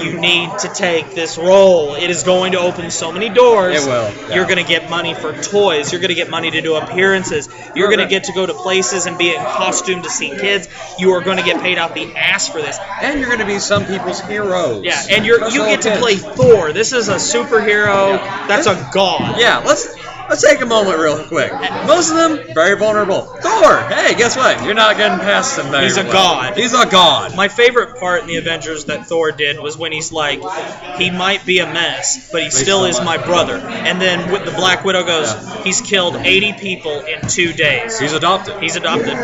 you need to take this role. It is going to open so many doors. It will, yeah. You're going to get money for toys. You're going to get money to do appearances. You're going to get to go to places and be in costume to see kids. You are going to get paid out the ass for this." And you're going to be some people's heroes. Yeah, and you Those get little to kids. play Thor. This is a superhero that's a god. Yeah, Let's take a moment real quick. Most of them, very vulnerable. Thor, hey, guess what? You're not getting past him very He's a well. god. He's a god. My favorite part in the Avengers that Thor did was when he's like, he might be a mess, but he still is my brother. And then with the Black Widow goes, he's killed 80 people in 2 days. He's adopted. He's adopted.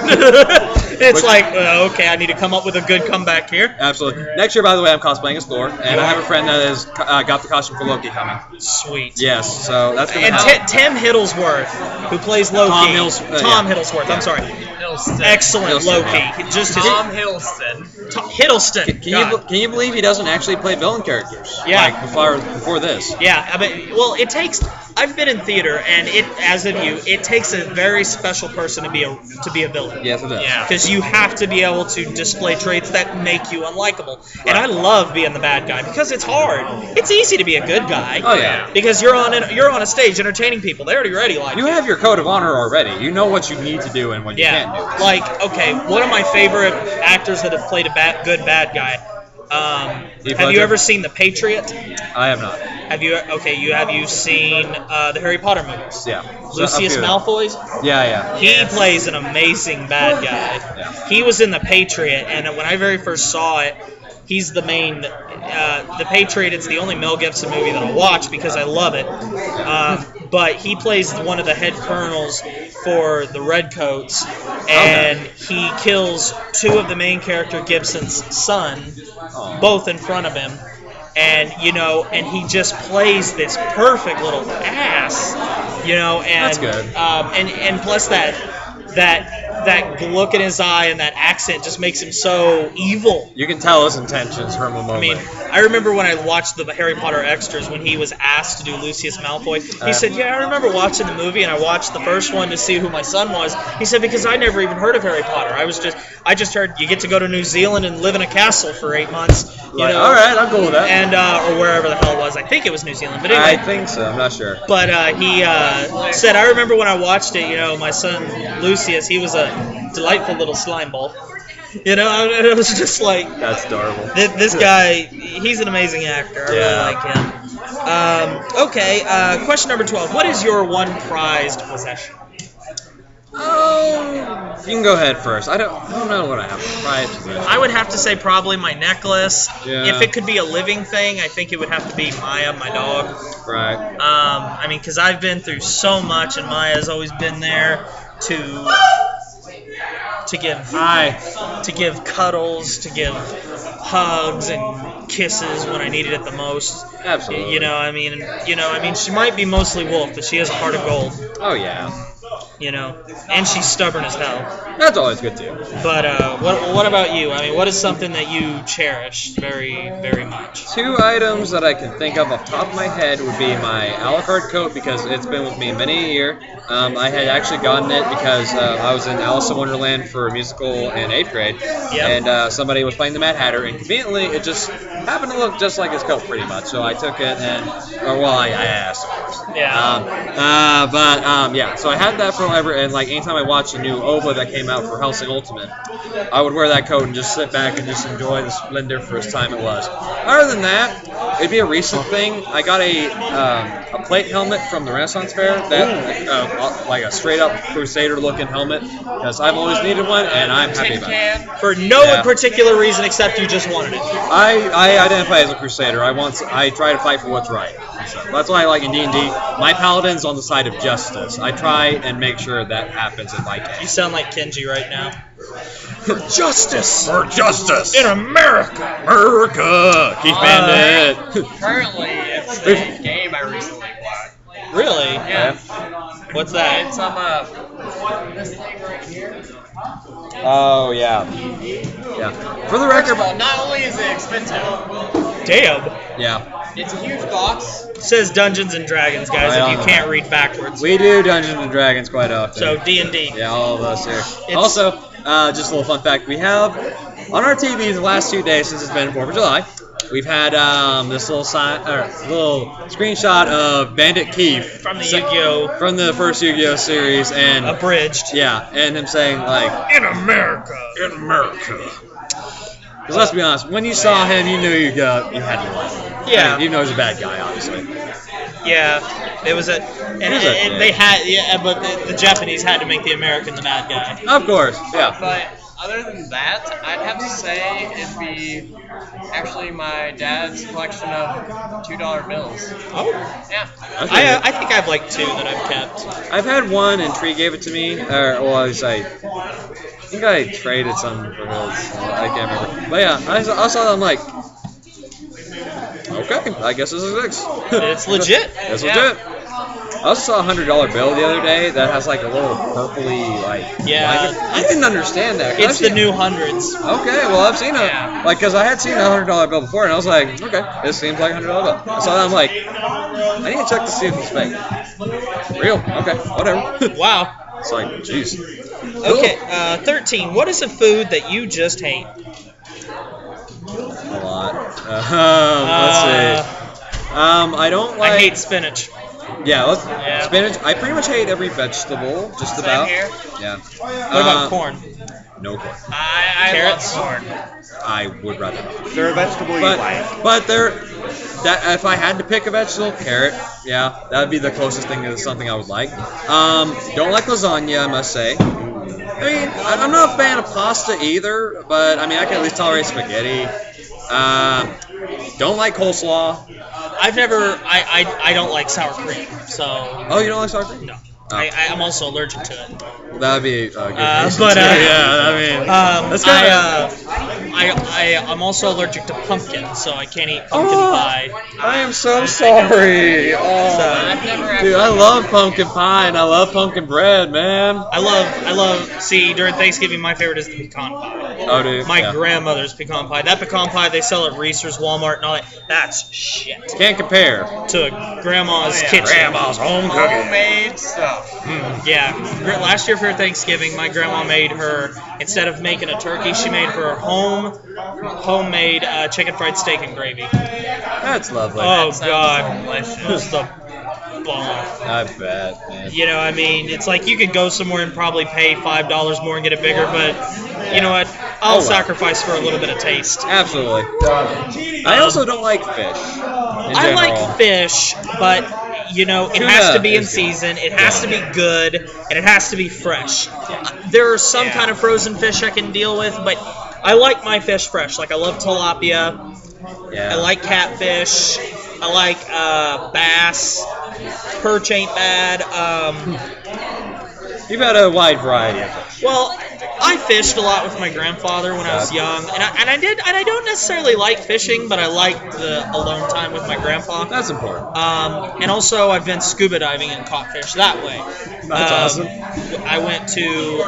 It's like, okay, I need to come up with a good comeback here. Absolutely. Next year, by the way, I'm cosplaying as Thor, and I have a friend that has got the costume for Loki coming. Sweet. Yes, so that's going to And happen. Tim Hiddlesworth, who plays Loki. Tom yeah. Hiddlesworth, I'm sorry. Hiddleston. Excellent Hiddleston, Loki. yeah. Just his, Tom Hiddleston. Hiddleston. Can you believe he doesn't actually play villain characters? Yeah. Like before this. Yeah, I mean, well, it takes. I've been in theater, and as of you, it takes a very special person to be a villain. Yes, it does. Yeah. Because you have to be able to display traits that make you unlikable. And I love being the bad guy because it's hard. It's easy to be a good guy. Oh yeah. Because you're on a stage entertaining people. They already like You have your code of honor already. You know what you need to do and what you can't do. Like, okay, one of my favorite actors that have played a good bad guy. Have you ever seen The Patriot? I have not. Have you seen the Harry Potter movies? Yeah. Lucius Malfoy? Yeah. He plays an amazing bad guy. Yeah. He was in The Patriot, and when I very first saw it, he's the main. The Patriot, it's the only Mel Gibson movie that I'll watch because I love it. But he plays one of the head colonels for the Redcoats, and he kills two of the main character Gibson's son, both in front of him. And and he just plays this perfect little ass, and That's good. And plus that look in his eye and that accent just makes him so evil. You can tell his intentions from a moment. I mean, I remember when I watched the Harry Potter extras when he was asked to do Lucius Malfoy. He said, "Yeah, I remember watching the movie and I watched the first one to see who my son was." He said, "Because I never even heard of Harry Potter. I just heard you get to go to New Zealand and live in a castle for 8 months." All right, I'll go with that. And or wherever the hell it was. I think it was New Zealand, but anyway. I think so. I'm not sure. But he said, "I remember when I watched it. My son Lucius, he was a delightful little slime ball." It was just like, That's adorable. this guy, he's an amazing actor. I really like him. Okay, question number 12. What is your one prized possession? You can go ahead first. I don't know what I have. I would have to say probably my necklace. Yeah. If it could be a living thing, I think it would have to be Maya, my dog. Right. I mean, because I've been through so much, and Maya's always been there to give cuddles, to give hugs and kisses when I needed it the most. Absolutely. I mean, she might be mostly wolf, but she has a heart of gold. Oh yeah. And she's stubborn as hell. That's always good too. But what about you? I mean, what is something that you cherish very, very much? 2 items that I can think of off the top of my head would be my a la carte coat because it's been with me many a year. I had actually gotten it because I was in Alice in Wonderland for a musical in 8th grade, and somebody was playing the Mad Hatter, and conveniently it just happened to look just like his coat pretty much. So I took it I asked, of course. Yeah. So I had that forever, and like anytime I watched a new OVA that came out for Hellsing Ultimate, I would wear that coat and just sit back and just enjoy the splendor for as time it was. Other than that, it'd be a recent thing. I got a plate helmet from the Renaissance Fair, that like a straight up Crusader looking helmet, because I've always needed one, and I'm happy about it. For no particular reason except you just wanted it. I identify as a Crusader. I try to fight for what's right. So that's why I like in D&D. My paladin's on the side of justice. I try and make sure that happens if I can. You sound like Kenji right now. For justice! For justice! In America! America! Keith Bandit! Currently, it's a game I recently bought. Really? Yeah. What's that? It's this thing right here. Oh, yeah. For the First record... of all, not only is it expensive, Damn. Yeah. it's a huge box. It says Dungeons and Dragons, guys, Right if you on. can't read backwards. We do Dungeons and Dragons quite often. So D&D. Yeah, all of us here. Also, just a little fun fact. We have, on our TVs the last 2 days since it's been 4th of July, we've had this little screenshot of Bandit Keith. From the Yu-Gi-Oh! From the first Yu-Gi-Oh! Series. And Abridged. yeah, and him saying, like, In America. in America. Because let's be honest, when you saw him, you knew you had to like. Yeah. I mean, even though he's a bad guy, obviously. Yeah, it was and they had but the Japanese had to make the American the bad guy. Of course, yeah. But other than that, I'd have to say it'd be actually my dad's collection of $2 bills. Oh, Yeah. I think I have like 2 that I've kept. I've had one, and Tree gave it to me. I think I traded some for his. I can't remember. But yeah, I saw that. I'm like, okay, I guess this is X. It's legit. It's legit. I also saw a $100 bill the other day that has like a little purpley blanket. I didn't understand that. It's the new hundreds. Okay, well I've seen because I had seen a $100 bill before, and I was like, okay, this seems like a $100 bill. I saw that, I'm like, I need to check to see if it's fake. Real? Okay, whatever. Wow. It's like, jeez. Okay, 13. What is a food that you just hate? A lot. Let's see. I don't like. I hate spinach. Yeah, Yeah. spinach. I pretty much hate every vegetable, just about. Same here. Yeah. What about corn? No corn. I Carrots? love corn. I would rather not. They're a vegetable you like. But if I had to pick a vegetable, carrot. Yeah, that would be the closest thing to something I would like. Don't like lasagna, I must say. I mean, I'm not a fan of pasta either, but I mean, I can at least tolerate spaghetti. Don't like coleslaw. I don't like sour cream, so. Oh, you don't like sour cream? No. Oh. I'm also allergic to it. Well, that would be a good reason but, too. Yeah, I mean, that's I'm also allergic to pumpkin, so I can't eat pumpkin pie. I am so sorry. So, I've never actually. Dude, I love pumpkin pie and I love pumpkin bread, man. I love. See, during Thanksgiving, my favorite is the pecan pie. Oh, dude. My yeah. grandmother's pecan pie. That pecan pie they sell at Reese's, Walmart, and all that. That's shit. Can't compare. To grandma's yeah. kitchen. Grandma's home cooking. Homemade stuff. Yeah. Last year for Thanksgiving, my grandma made her, instead of making a turkey, she made her homemade chicken fried steak and gravy. That's lovely. Oh, sounds God. delicious. It was the bomb. I bet, man. You know, I mean, it's like you could go somewhere and probably pay $5 more and get it bigger, but you know what? I'll sacrifice for a little bit of taste. Absolutely. I also don't like fish. I like fish, but you know, it has to be in season, it has to be good, and it has to be fresh. There are some kind of frozen fish I can deal with, but I like my fish fresh. Like I love tilapia. Yeah. I like catfish. I like bass. Perch ain't bad. You've had a wide variety of fish. Well, I fished a lot with my grandfather when I was young, and I don't necessarily like fishing, but I liked the alone time with my grandpa. That's important. And also, I've been scuba diving and caught fish that way. That's awesome. I went to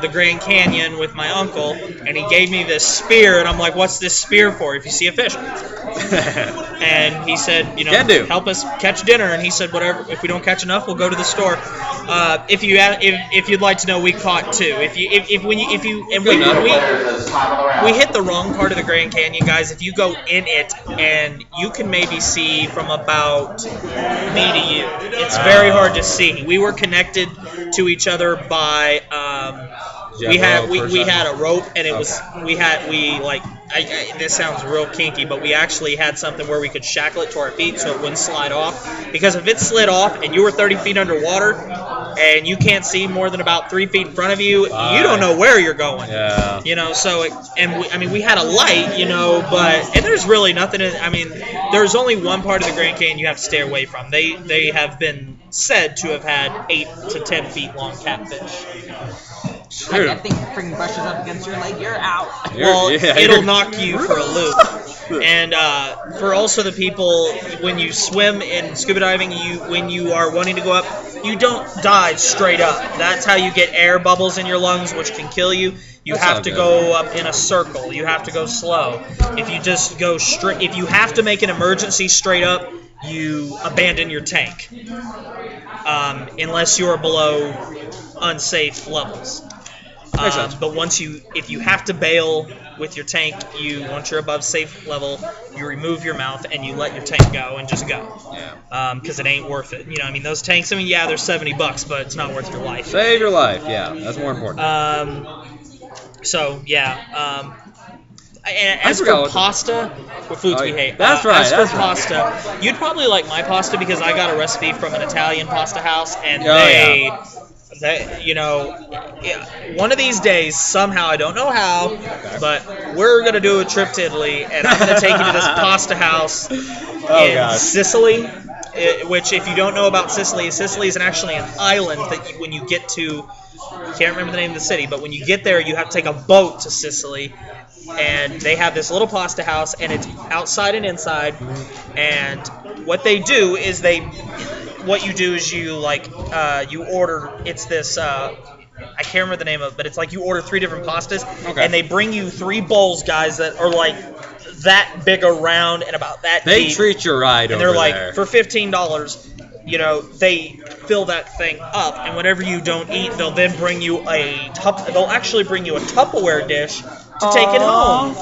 the Grand Canyon with my uncle, and he gave me this spear, and I'm like, "What's this spear for? If you see a fish?" And he said, "You know, Can do. help us catch dinner." And he said, "Whatever. If we don't catch enough, we'll go to the store." If you'd like to know, we caught 2. We hit the wrong part of the Grand Canyon, guys. If you go in it, and you can maybe see from about me to you, it's very hard to see. We were connected to each other by we had a rope, and it was this sounds real kinky, but we actually had something where we could shackle it to our feet so it wouldn't slide off. Because if it slid off and you were 30 feet underwater and you can't see more than about 3 feet in front of you, you don't know where you're going. Yeah. You know, so we had a light, you know, and there's really nothing. There's only one part of the Grand Canyon you have to stay away from. They have been said to have had 8 to 10 feet long catfish. Like that thing freaking brushes up against your leg, you're out. It'll knock you for a loop. And for also the people, when you swim in scuba diving, when you are wanting to go up, you don't dive straight up. That's how you get air bubbles in your lungs, which can kill you. You have to go up in a circle. You have to go slow. If you just go straight, if you have to make an emergency straight up, you abandon your tank. Unless you're below unsafe levels. But if you have to bail with your tank, once you're above safe level, you remove your mouth and you let your tank go and just go. Yeah. Because it ain't worth it. You know, those tanks. They're $70, but it's not worth your life. Save your life. Yeah, that's more important. And I as for forgot what pasta, what foods Oh, we yeah. hate. That's right, As for that's right. pasta, you'd probably like my pasta because I got a recipe from an Italian pasta house, and Oh, they, you know, one of these days, somehow, I don't know how, but we're going to do a trip to Italy, and I'm going to take you to this pasta house in gosh. Sicily, which, if you don't know about Sicily is actually an island that when you get to, I can't remember the name of the city, but when you get there, you have to take a boat to Sicily, and they have this little pasta house, and it's outside and inside, and what they do is what you do is you you order, it's this, I can't remember the name of it, but it's like you order 3 different pastas, Okay. and they bring you 3 bowls, guys, that are like that big around and about that They deep. treat you right And over they're like, there. for $15, you know, they fill that thing up, and whatever you don't eat, they'll then bring you they'll actually bring you a Tupperware dish to take it home.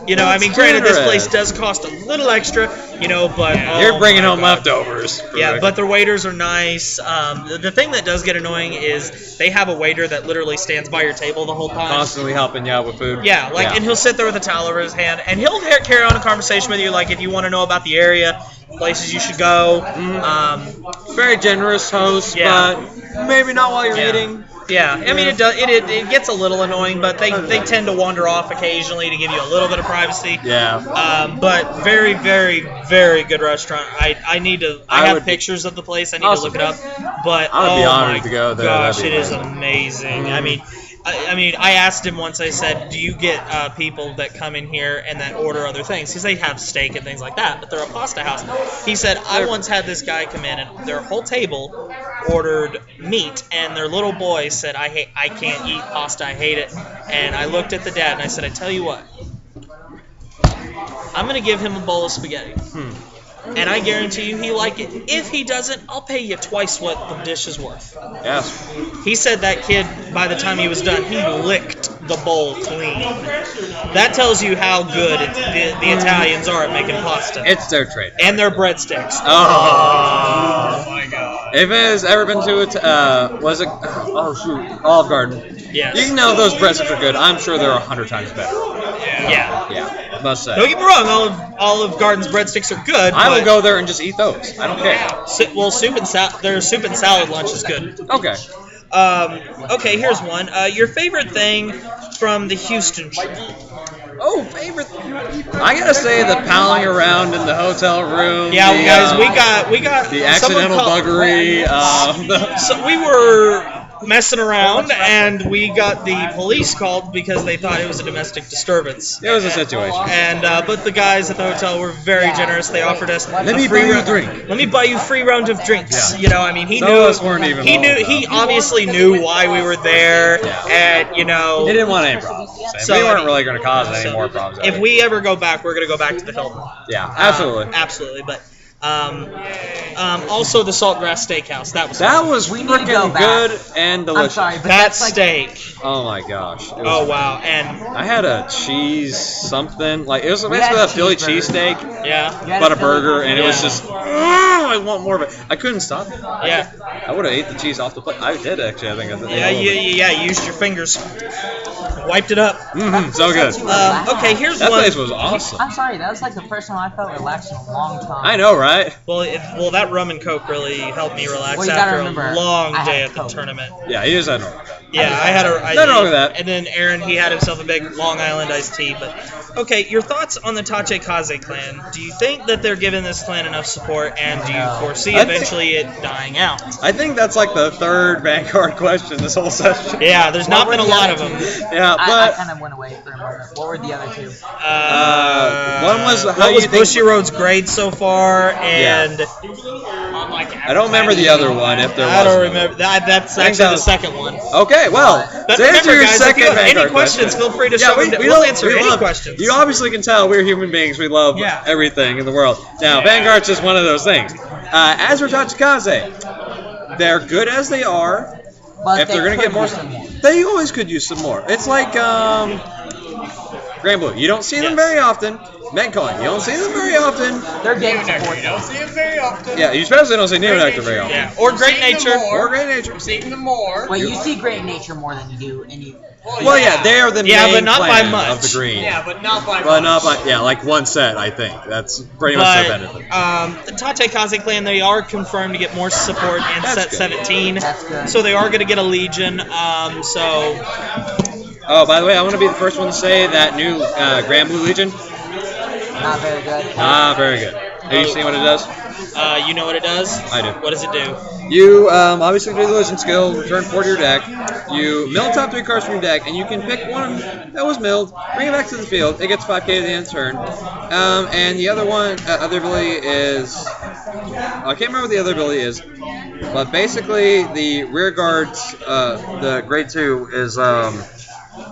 You know, I mean, granted, this place does cost a little extra, you know, but You're oh bringing my home God. leftovers. Yeah, but their waiters are nice. The thing that does get annoying is they have a waiter that literally stands by your table the whole time. Constantly helping you out with food. Yeah, and he'll sit there with a towel over his hand, and he'll carry on a conversation with you, like if you want to know about the area, places you should go. Very generous host, Yeah. but maybe not while you're Yeah. eating. Yeah, I mean, it gets a little annoying, but they tend to wander off occasionally to give you a little bit of privacy. Yeah. But very, very, very good restaurant. I have would- pictures of the place. I need to Awesome. look it up. But I would be oh honored my to go there. gosh, That'd it be is amazing. I mean, I asked him once. I said, "Do you get people that come in here and that order other things?" Because they have steak and things like that, but they're a pasta house. He said, "I once had this guy come in and their whole table ordered meat, and their little boy said, I can't eat pasta. I hate it." And I looked at the dad and I said, "I tell you what, I'm gonna give him a bowl of spaghetti." And I guarantee you he'll like it. If he doesn't, I'll pay you twice what the dish is worth. Yes. He said that kid, by the time he was done, he licked the bowl clean. That tells you how good the Italians are at making pasta. It's their trade. And their breadsticks. Oh. my God. If it has ever been to it, was it? Oh shoot, Olive Garden. Yes. You know those breadsticks are good. I'm sure they're 100 times better. Yeah. Yeah, must say. Don't get me wrong, Olive Garden's breadsticks are good. I will but- go there and just eat those. I don't care. Well, their soup and salad lunch is good. Okay. Okay, here's one. Your favorite thing from the Houston trip? Oh, favorite. I gotta say the palling around in the hotel room. Yeah, the, guys, we got the someone accidental called- buggery. So we were messing around, and we got the police called because they thought it was a domestic disturbance. It was a situation. And but the guys at the hotel were very generous. They offered us Let a me free buy you a round- drink. Let me buy you a free round of drinks. Yeah. You know, I mean, he Some knew. of us weren't even He old knew. enough. He obviously knew why we were there, and you know. He didn't want any problems. So, we I weren't mean, really going to cause any so more problems. If we ever go back, we're gonna go back to the Hilton. Yeah, absolutely. Absolutely, but. Also the Saltgrass Steakhouse. That was That was We need to go freaking back. good and I'm delicious. sorry, but that that's like steak. Oh my gosh. It was- Oh wow, and I had a cheese something like it was We basically a had Philly cheeseburgers. cheesesteak, yeah, You had but a Philly burger, and it was Yeah. just I want more of it. I couldn't stop it. yeah, I would have ate the cheese off the plate. I did actually. I think. yeah. You used your fingers, wiped it up. So good. Okay, here's That one. place was awesome. I'm sorry, that was like the first time I felt relaxed in a long time. I know, right? Well, that rum and coke really helped me relax Well, you gotta after remember, a long I day had at the Coke. tournament. Yeah, he just had no. Yeah, I had a. Nothing wrong with that. And then Aaron, he had himself a big Long Island iced tea. But okay, your thoughts on the Tache Kaze clan? Do you think that they're giving this clan enough support, and do you foresee I think- eventually it dying out? I think that's like the third Vanguard question this whole session. Yeah, there's not What been a were the lot other of them. two? Yeah, I but kind of went away for a moment. What were the other two? one was how what you was think- Bushy Road's grade so far, and I don't remember the other one if there was. I don't remember. That's I think actually that the was- second one. Okay, well, But to answer remember, your guys, if second you have any Vanguard questions, question- feel free to Yeah, shove them. We'll answer we any love- questions. You obviously can tell we're human beings. We love Yeah. everything in the world. Now, Vanguard's just one of those things. As for Tachikaze, they're good as they are. But If they they're gonna could get more, use some more. they always could use some more. It's like Grand Blue. You don't see them Yes. very often. Medcoin. You don't see them very often. They're getting You support. don't see him very often. Yeah, you especially don't see Neonectar very often. Yeah, or Great Seeing them Nature. more. Or Great Nature. I'm seeing them more. Well, you see great nature more than you do any Well, yeah, they are the Yeah, main but not by clan much. of the green. Yeah, but not by But much. not by, yeah, like one set, I think. That's pretty much their benefit. The Tate Kaze clan, they are confirmed to get more support in That's set good. 17. That's good. So they are going to get a Legion. Oh, by the way, I want to be the first one to say that new Grand Blue Legion, Not very good. very good. Have you seen what it does? You know what it does? I do. What does it do? You obviously do the Legion skill, return 4 to your deck. You mill top 3 cards from your deck, and you can pick one that was milled, bring it back to the field. It gets 5k at the end of the turn. And the other one, other ability is, I can't remember what the other ability is, but basically the rear guards, the grade 2 is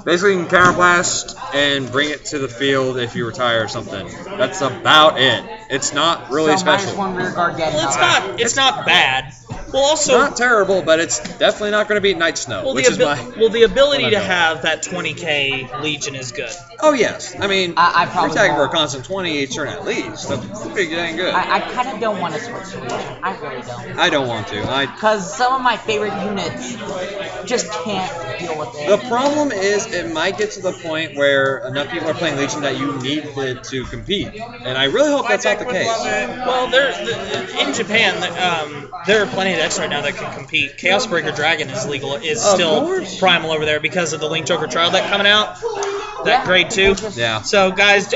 basically you can counterblast and bring it to the field if you retire or something. That's about it. It's not really So minus special. 1 rear guard dead. Well, it's not bad. Well, also, Not terrible, but it's definitely not going to beat Night Snow, well, which is my. the ability what I to know. have that 20k Legion is good. Oh yes, I mean, I you're probably tagging for a won't. constant 20 each turn at least. That's pretty dang good. I kind of don't want to switch to Legion. I really don't. I don't want to. Because some of my favorite units just can't deal with it. The problem is it might get to the point where enough people are playing Legion that you need it to compete, and I really hope that's not the case. Well, in Japan, there are plenty of decks right now that can compete. Chaos Breaker Dragon is Of still course. primal over there because of the Link Joker Trial deck coming out. That Yeah. grade 2. Yeah. So, guys,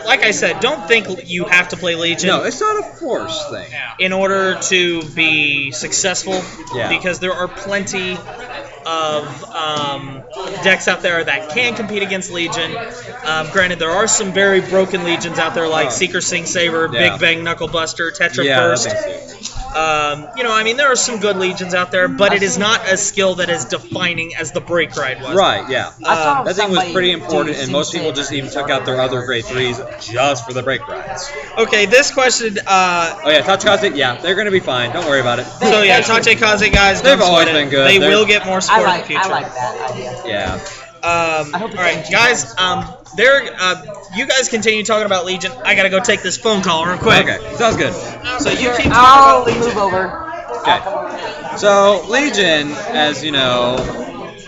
like I said, don't think you have to play Legion No, it's not a force thing. in order to be successful. Yeah. Because there are plenty of decks out there that can compete against Legion. Granted, there are some very broken Legions out there like Seeker Sing Saber, Yeah. Big Bang Knuckle Buster, Tetra Yeah, Burst. that makes sense. There are some good Legions out there, but it is not a skill that is defining as the Break Ride was. Right, yeah. I saw That thing was somebody pretty do important, and Sing most people Saber just even and took out their other grade 3s just for the break rides. Okay, this question. Oh yeah, Tachikaze, yeah, they're going to be fine. Don't worry about it. So yeah, Tate Kaze guys, They've don't always sweat it. been good. They They're- will get more I support in the like future. that idea. Yeah. All hope it's right, empty. guys. You guys continue talking about Legion. I gotta go take this phone call real quick. Okay, sounds good. So you keep talking I'll about Legion. move over. Okay. So Legion, as you know,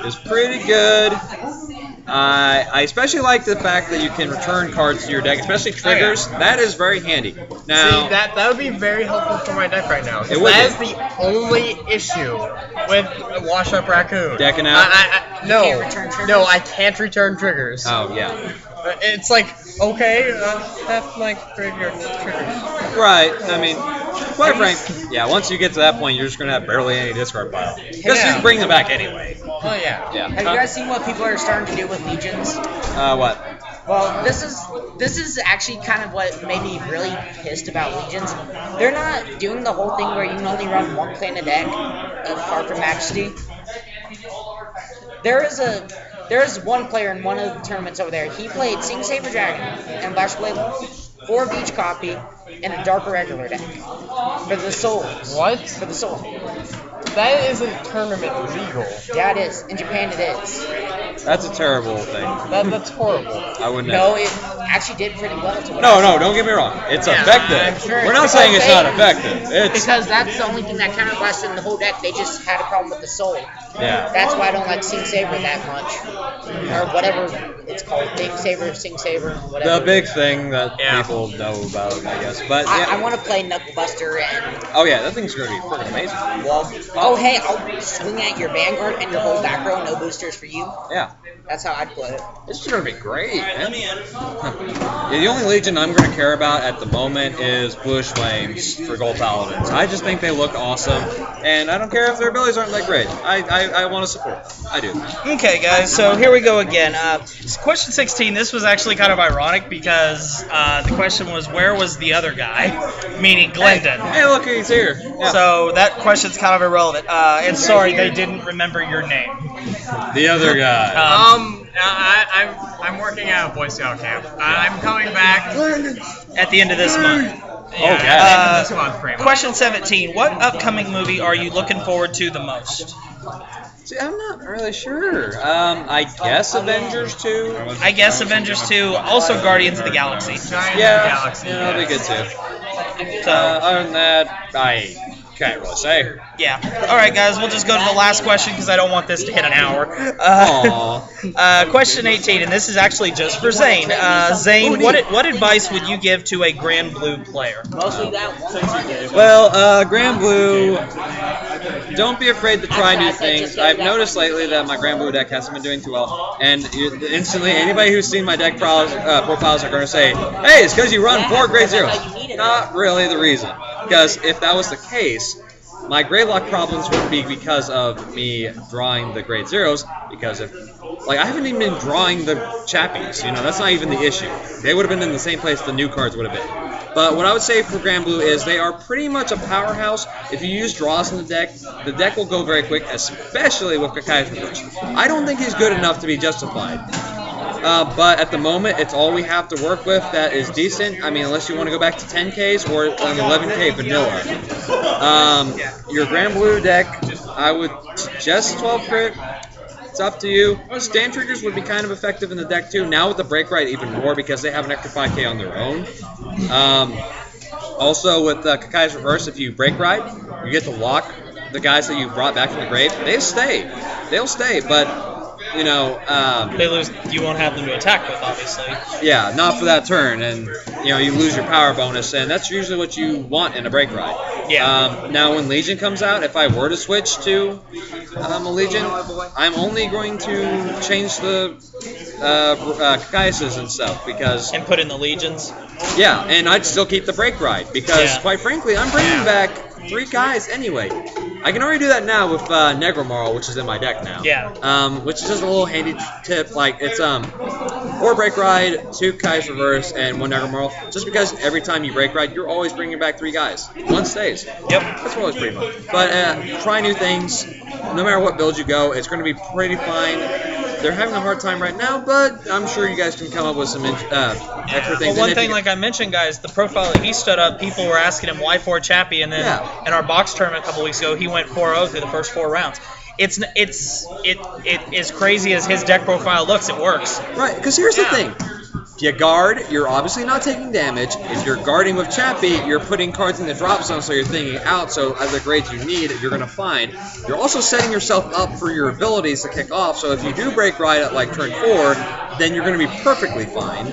is pretty good. I especially like the fact that you can return cards to your deck, especially triggers. That is very handy. Now, See, that would be very helpful for my deck right now. 'cause It would that be. is the only issue with Wash Up Raccoon. Decking out? No, can't return triggers? no, I can't return triggers. oh yeah, It's like, okay, have my graveyard triggers. right. I mean, quite frank, yeah. Once you get to that point, you're just gonna have barely any discard pile. Because Yeah. you bring them back anyway. Oh yeah. Yeah. Have you guys seen what people are starting to do with Legions? What? Well, this is actually kind of what made me really pissed about Legions. They're not doing the whole thing where you can only run one clan a deck, apart from Majesty. There is one player in one of the tournaments over there. He played Sing Saber Dragon and Blash Blade, 4 of each copy, and a dark regular deck for the souls. What? For the soul. That isn't tournament legal. Yeah, it is. In Japan, it is. That's a terrible thing. That's horrible. I wouldn't. No, it actually did pretty well. To what No, I no, saw. don't get me wrong. It's Yeah, effective. I'm sure We're it's not saying it's okay. not effective. It's Because that's the only thing that counterblasted in the whole deck. They just had a problem with the soul. yeah. That's why I don't like Sing Saber that much. Or whatever it's called. Big Saber, Sing Saber, whatever. The big thing that Yeah. people know about, I guess. But I yeah. want to play Knuckle Buster and Oh yeah, that thing's gonna be freaking amazing. Wall. Oh, hey, I'll swing at your Vanguard and your whole back row, no boosters for you. Yeah. That's how I'd play it. It's gonna be great, man. Yeah, the only Legion I'm gonna care about at the moment is Bush Flames for Gold Paladins. I just think they look awesome, and I don't care if their abilities aren't that great. I want to support them. I do. Okay, guys, so here we go again. Question 16, this was actually kind of ironic because the question was, where was the other guy? Meaning Glendon. Hey, look, he's here. Yeah. So that question's kind of irrelevant. And sorry, they didn't remember your name. The other guy. I'm working at a Boy Scout camp. I'm coming back. At the end of this month. Yeah, Okay. at the end of this month, pretty much. Question 17, what upcoming movie are you looking forward to the most? See, I'm not really sure. I guess Avengers 2. I guess Avengers 2, also Guardians of the Galaxy. Giants of the Yeah, Galaxy. yeah, that'll be good too. So, Other than that, I Can't really say. Yeah. All right, guys. We'll just go to the last question because I don't want this to hit an hour. Question 18, and this is actually just for Zane. Zane, what advice would you give to a Grand Blue player? Mostly that one. Well, Grand Blue, don't be afraid to try new things. I've noticed lately that my Grand Blue deck hasn't been doing too well, and instantly anybody who's seen my deck profiles are going to say, hey, it's because you run 4 grade zeros. Not really the reason, because if that was the case, my grade lock problems would be because of me drawing the grade zeros, because I haven't even been drawing the chappies, that's not even the issue. They would have been in the same place the new cards would have been. But what I would say for Grand Blue is they are pretty much a powerhouse. If you use draws in the deck will go very quick, especially with Kakai's Reverse. I don't think he's good enough to be justified. But at the moment, it's all we have to work with that is decent. I mean, unless you want to go back to 10Ks or an 11K vanilla. Your Grand Blue deck, I would suggest 12 crit. It's up to you. Stand triggers would be kind of effective in the deck too. Now with the break ride, even more because they have an extra 5K on their own. Also with Kakai's Reverse, if you break ride, you get to lock the guys that you brought back from the grave. They'll stay, but they lose. You won't have them to attack with, obviously. Yeah, not for that turn, and you lose your power bonus, and that's usually what you want in a break ride. Yeah. Now, when Legion comes out, if I were to switch to a Legion, I'm only going to change the Kakaises and stuff because. And put in the Legions. Yeah, and I'd still keep the break ride because, quite frankly, I'm bringing back 3 guys anyway. I can already do that now with Negromarl, which is in my deck now. Yeah. Which is just a little handy tip. Like, it's 4 break ride, 2 Kai's Reverse, and 1 Negromarl. Just because every time you break ride, you're always bringing back 3 guys. 1 stays. Yep. That's always pretty fun. But try new things. No matter what build you go, it's going to be pretty fine. They're having a hard time right now, but I'm sure you guys can come up with some extra things. Well, one thing, like I mentioned, guys, the profile that he stood up, people were asking him why 4 Chappie, and then in our box tournament a couple weeks ago, he went 4-0 through the first 4 rounds. It as crazy as his deck profile looks, it works. Right, because here's the thing. If you guard, you're obviously not taking damage. If you're guarding with Chappie, you're putting cards in the drop zone, so you're thinking out, so as the grades you need, you're going to find. You're also setting yourself up for your abilities to kick off, so if you do break ride at like turn 4, then you're going to be perfectly fine.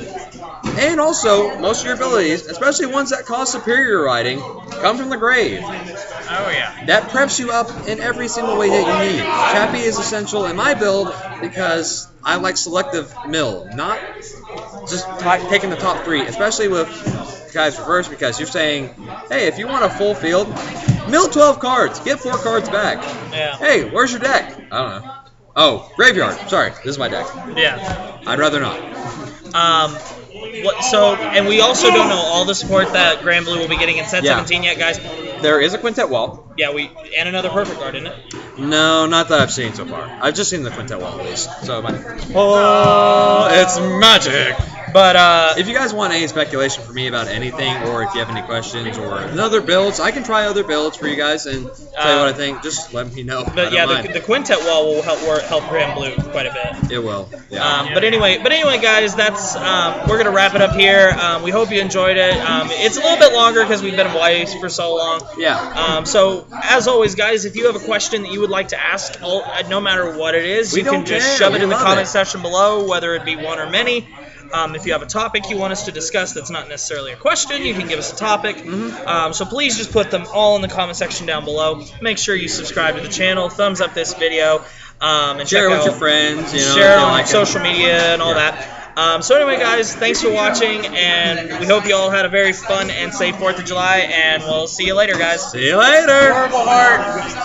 And also, most of your abilities, especially ones that cause superior riding, come from the grave. Oh, yeah. That preps you up in every single way that you need. Chappie is essential in my build because I like selective mill, not just taking the top 3, especially with Kai's Reverse, because you're saying, hey, if you want a full field, mill 12 cards, get 4 cards back. Yeah. Hey, where's your deck? I don't know. Oh, graveyard. Sorry, this is my deck. Yeah. I'd rather not. And we also don't know all the support that Grand Blue will be getting in Set 17 yet, guys. There is a Quintet Wall. Yeah, and another Perfect Guard, isn't it? No, not that I've seen so far. I've just seen the Quintet Wall at least. So, it's magic. But if you guys want any speculation from me about anything, or if you have any questions or other builds, I can try other builds for you guys and tell you what I think. Just let me know. But yeah, the Quintet Wall will help Grand Blue quite a bit. It will. Yeah. But anyway, guys, that's we're gonna wrap it up here. We hope you enjoyed it. It's a little bit longer because we've been away for so long. Yeah. So as always, guys, if you have a question that you would like to ask, no matter what it is, you can just shove it in the comment section below, whether it be one or many. If you have a topic you want us to discuss that's not necessarily a question, you can give us a topic. So please just put them all in the comment section down below. Make sure you subscribe to the channel, thumbs up this video, and share it with your friends. Share it on social media and all that. So anyway, guys, thanks for watching, and we hope you all had a very fun and safe 4th of July, and we'll see you later, guys. See you later. Horrible heart.